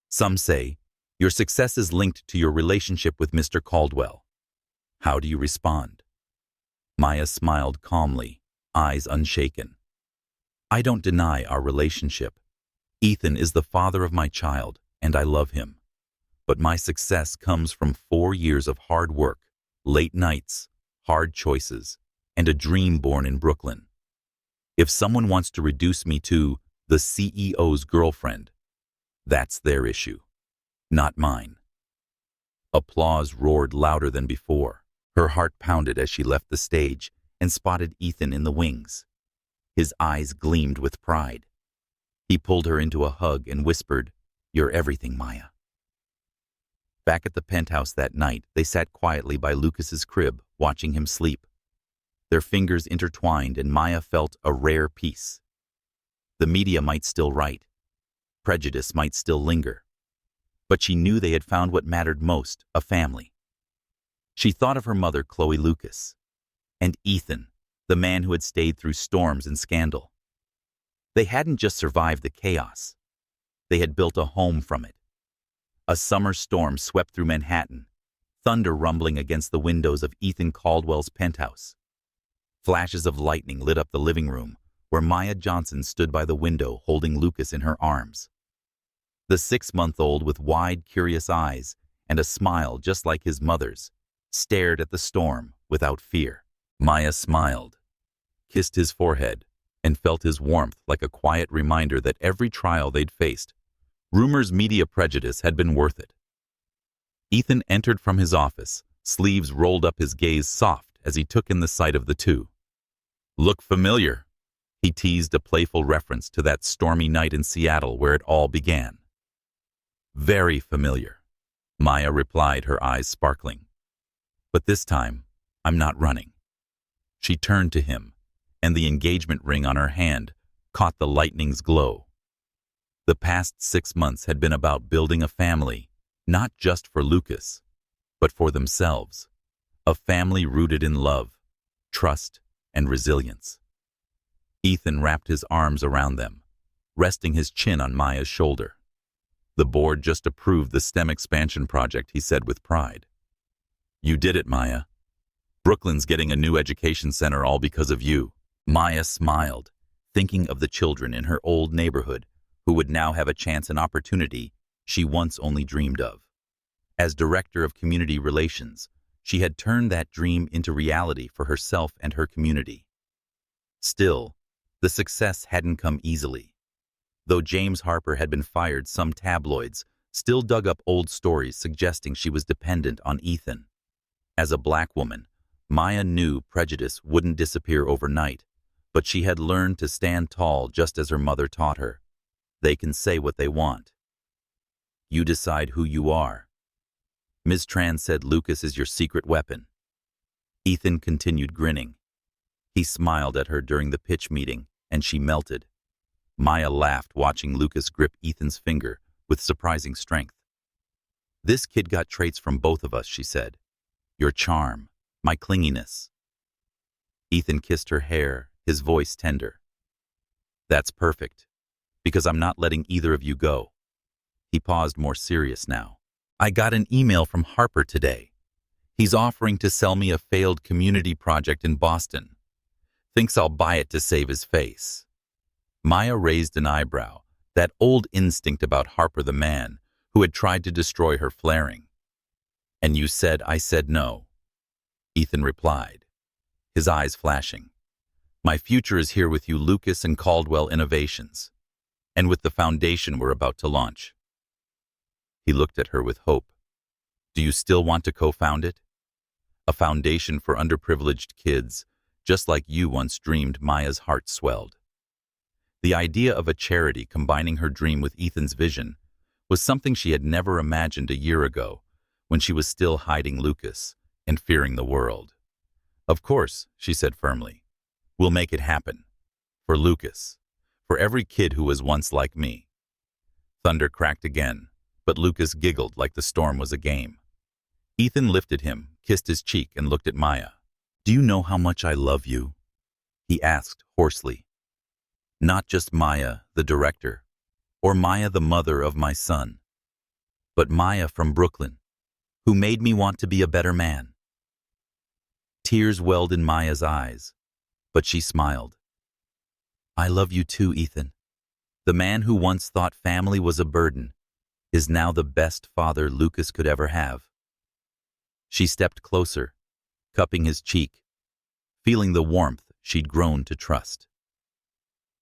some say your success is linked to your relationship with Mr. Caldwell. How do you respond? Maya smiled calmly, eyes unshaken. I don't deny our relationship. Ethan is the father of my child, and I love him. But my success comes from 4 years of hard work, late nights, hard choices, and a dream born in Brooklyn. If someone wants to reduce me to the CEO's girlfriend, that's their issue, not mine. Applause roared louder than before. Her heart pounded as she left the stage and spotted Ethan in the wings. His eyes gleamed with pride. He pulled her into a hug and whispered, "You're everything, Maya." Back at the penthouse that night, they sat quietly by Lucas's crib, watching him sleep. Their fingers intertwined, and Maya felt a rare peace. The media might still write. Prejudice might still linger. But she knew they had found what mattered most, a family. She thought of her mother, Chloe Lucas, and Ethan, the man who had stayed through storms and scandal. They hadn't just survived the chaos. They had built a home from it. A summer storm swept through Manhattan, thunder rumbling against the windows of Ethan Caldwell's penthouse. Flashes of lightning lit up the living room, where Maya Johnson stood by the window holding Lucas in her arms. The 6-month-old, with wide, curious eyes and a smile just like his mother's, stared at the storm without fear. Maya smiled, kissed his forehead, and felt his warmth like a quiet reminder that every trial they'd faced, rumors, media, prejudice, had been worth it. Ethan entered from his office, sleeves rolled up, his gaze soft as he took in the sight of the two. "Look familiar," he teased, a playful reference to that stormy night in Seattle where it all began. "Very familiar," Maya replied, her eyes sparkling. "But this time, I'm not running." She turned to him, and the engagement ring on her hand caught the lightning's glow. The past 6 months had been about building a family, not just for Lucas, but for themselves. A family rooted in love, trust, and resilience. Ethan wrapped his arms around them, resting his chin on Maya's shoulder. "The board just approved the STEM expansion project," he said with pride. "You did it, Maya. Brooklyn's getting a new education center all because of you." Maya smiled, thinking of the children in her old neighborhood who would now have a chance and opportunity she once only dreamed of. As director of community relations, she had turned that dream into reality for herself and her community. Still, the success hadn't come easily. Though James Harper had been fired, some tabloids still dug up old stories suggesting she was dependent on Ethan. As a black woman, Maya knew prejudice wouldn't disappear overnight, but she had learned to stand tall just as her mother taught her. They can say what they want. You decide who you are. Ms. Tran said Lucas is your secret weapon. Ethan continued grinning. He smiled at her during the pitch meeting, and she melted. Maya laughed, watching Lucas grip Ethan's finger with surprising strength. "This kid got traits from both of us," she said. "Your charm, my clinginess." Ethan kissed her hair, his voice tender. "That's perfect, because I'm not letting either of you go." He paused, more serious now. "I got an email from Harper today. He's offering to sell me a failed community project in Boston. Thinks I'll buy it to save his face." Maya raised an eyebrow, that old instinct about Harper the man who had tried to destroy her flaring. "And you said I said no," Ethan replied, his eyes flashing. My future is here with you, Lucas and Caldwell Innovations, and with the foundation we're about to launch. He looked at her with hope. Do you still want to co-found it? A foundation for underprivileged kids, just like you once dreamed. Maya's heart swelled. The idea of a charity combining her dream with Ethan's vision was something she had never imagined a year ago, when she was still hiding Lucas and fearing the world. Of course, she said firmly. We'll make it happen. For Lucas. For every kid who was once like me. Thunder cracked again, but Lucas giggled like the storm was a game. Ethan lifted him, kissed his cheek, and looked at Maya. Do you know how much I love you? He asked hoarsely. Not just Maya, the director, or Maya, the mother of my son, but Maya from Brooklyn, who made me want to be a better man. Tears welled in Maya's eyes, but she smiled. I love you too, Ethan. The man who once thought family was a burden is now the best father Lucas could ever have. She stepped closer, cupping his cheek, feeling the warmth she'd grown to trust.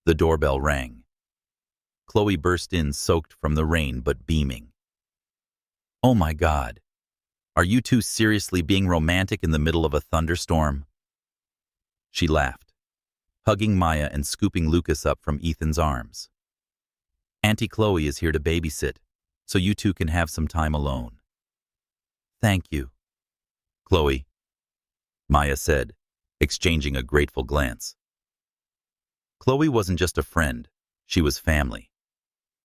The doorbell rang. Chloe burst in, soaked from the rain but beaming. Oh my God! Are you two seriously being romantic in the middle of a thunderstorm? She laughed, hugging Maya and scooping Lucas up from Ethan's arms. Auntie Chloe is here to babysit, so you two can have some time alone. Thank you, Chloe, Maya said, exchanging a grateful glance. Chloe wasn't just a friend, she was family.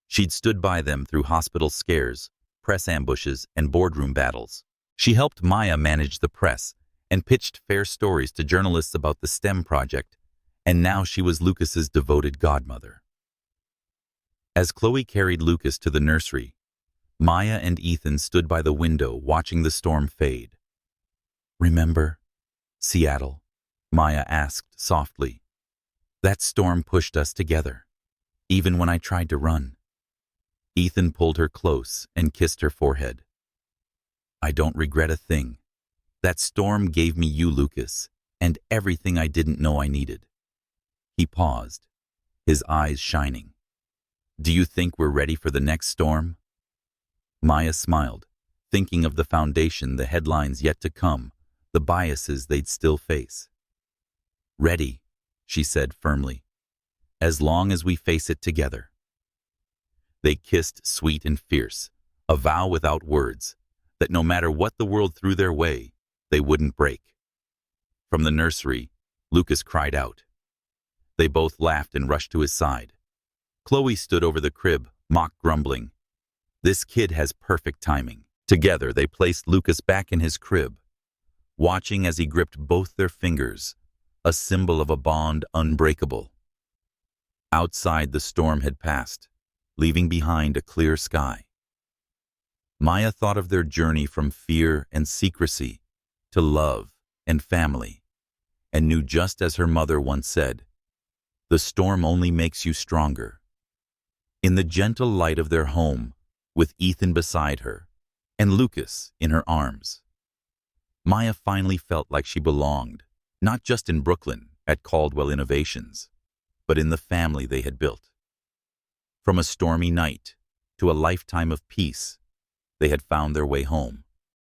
She'd stood by them through hospital scares, press ambushes, and boardroom battles. She helped Maya manage the press and pitched fair stories to journalists about the STEM project, and now she was Lucas's devoted godmother. As Chloe carried Lucas to the nursery, Maya and Ethan stood by the window watching the storm fade. Remember Seattle? Maya asked softly. That storm pushed us together, even when I tried to run. Ethan pulled her close and kissed her forehead. I don't regret a thing. That storm gave me you, Lucas, and everything I didn't know I needed. He paused, his eyes shining. Do you think we're ready for the next storm? Maya smiled, thinking of the foundation, the headlines yet to come, the biases they'd still face. Ready, she said firmly, as long as we face it together. They kissed sweet and fierce, a vow without words, that no matter what the world threw their way, they wouldn't break. From the nursery, Lucas cried out. They both laughed and rushed to his side. Chloe stood over the crib, mock grumbling. This kid has perfect timing. Together, they placed Lucas back in his crib, watching as he gripped both their fingers, a symbol of a bond unbreakable. Outside, the storm had passed, leaving behind a clear sky. Maya thought of their journey from fear and secrecy to love and family, and knew, just as her mother once said, the storm only makes you stronger. In the gentle light of their home, with Ethan beside her and Lucas in her arms, Maya finally felt like she belonged, not just in Brooklyn at Caldwell Innovations, but in the family they had built. From a stormy night to a lifetime of peace, they had found their way home.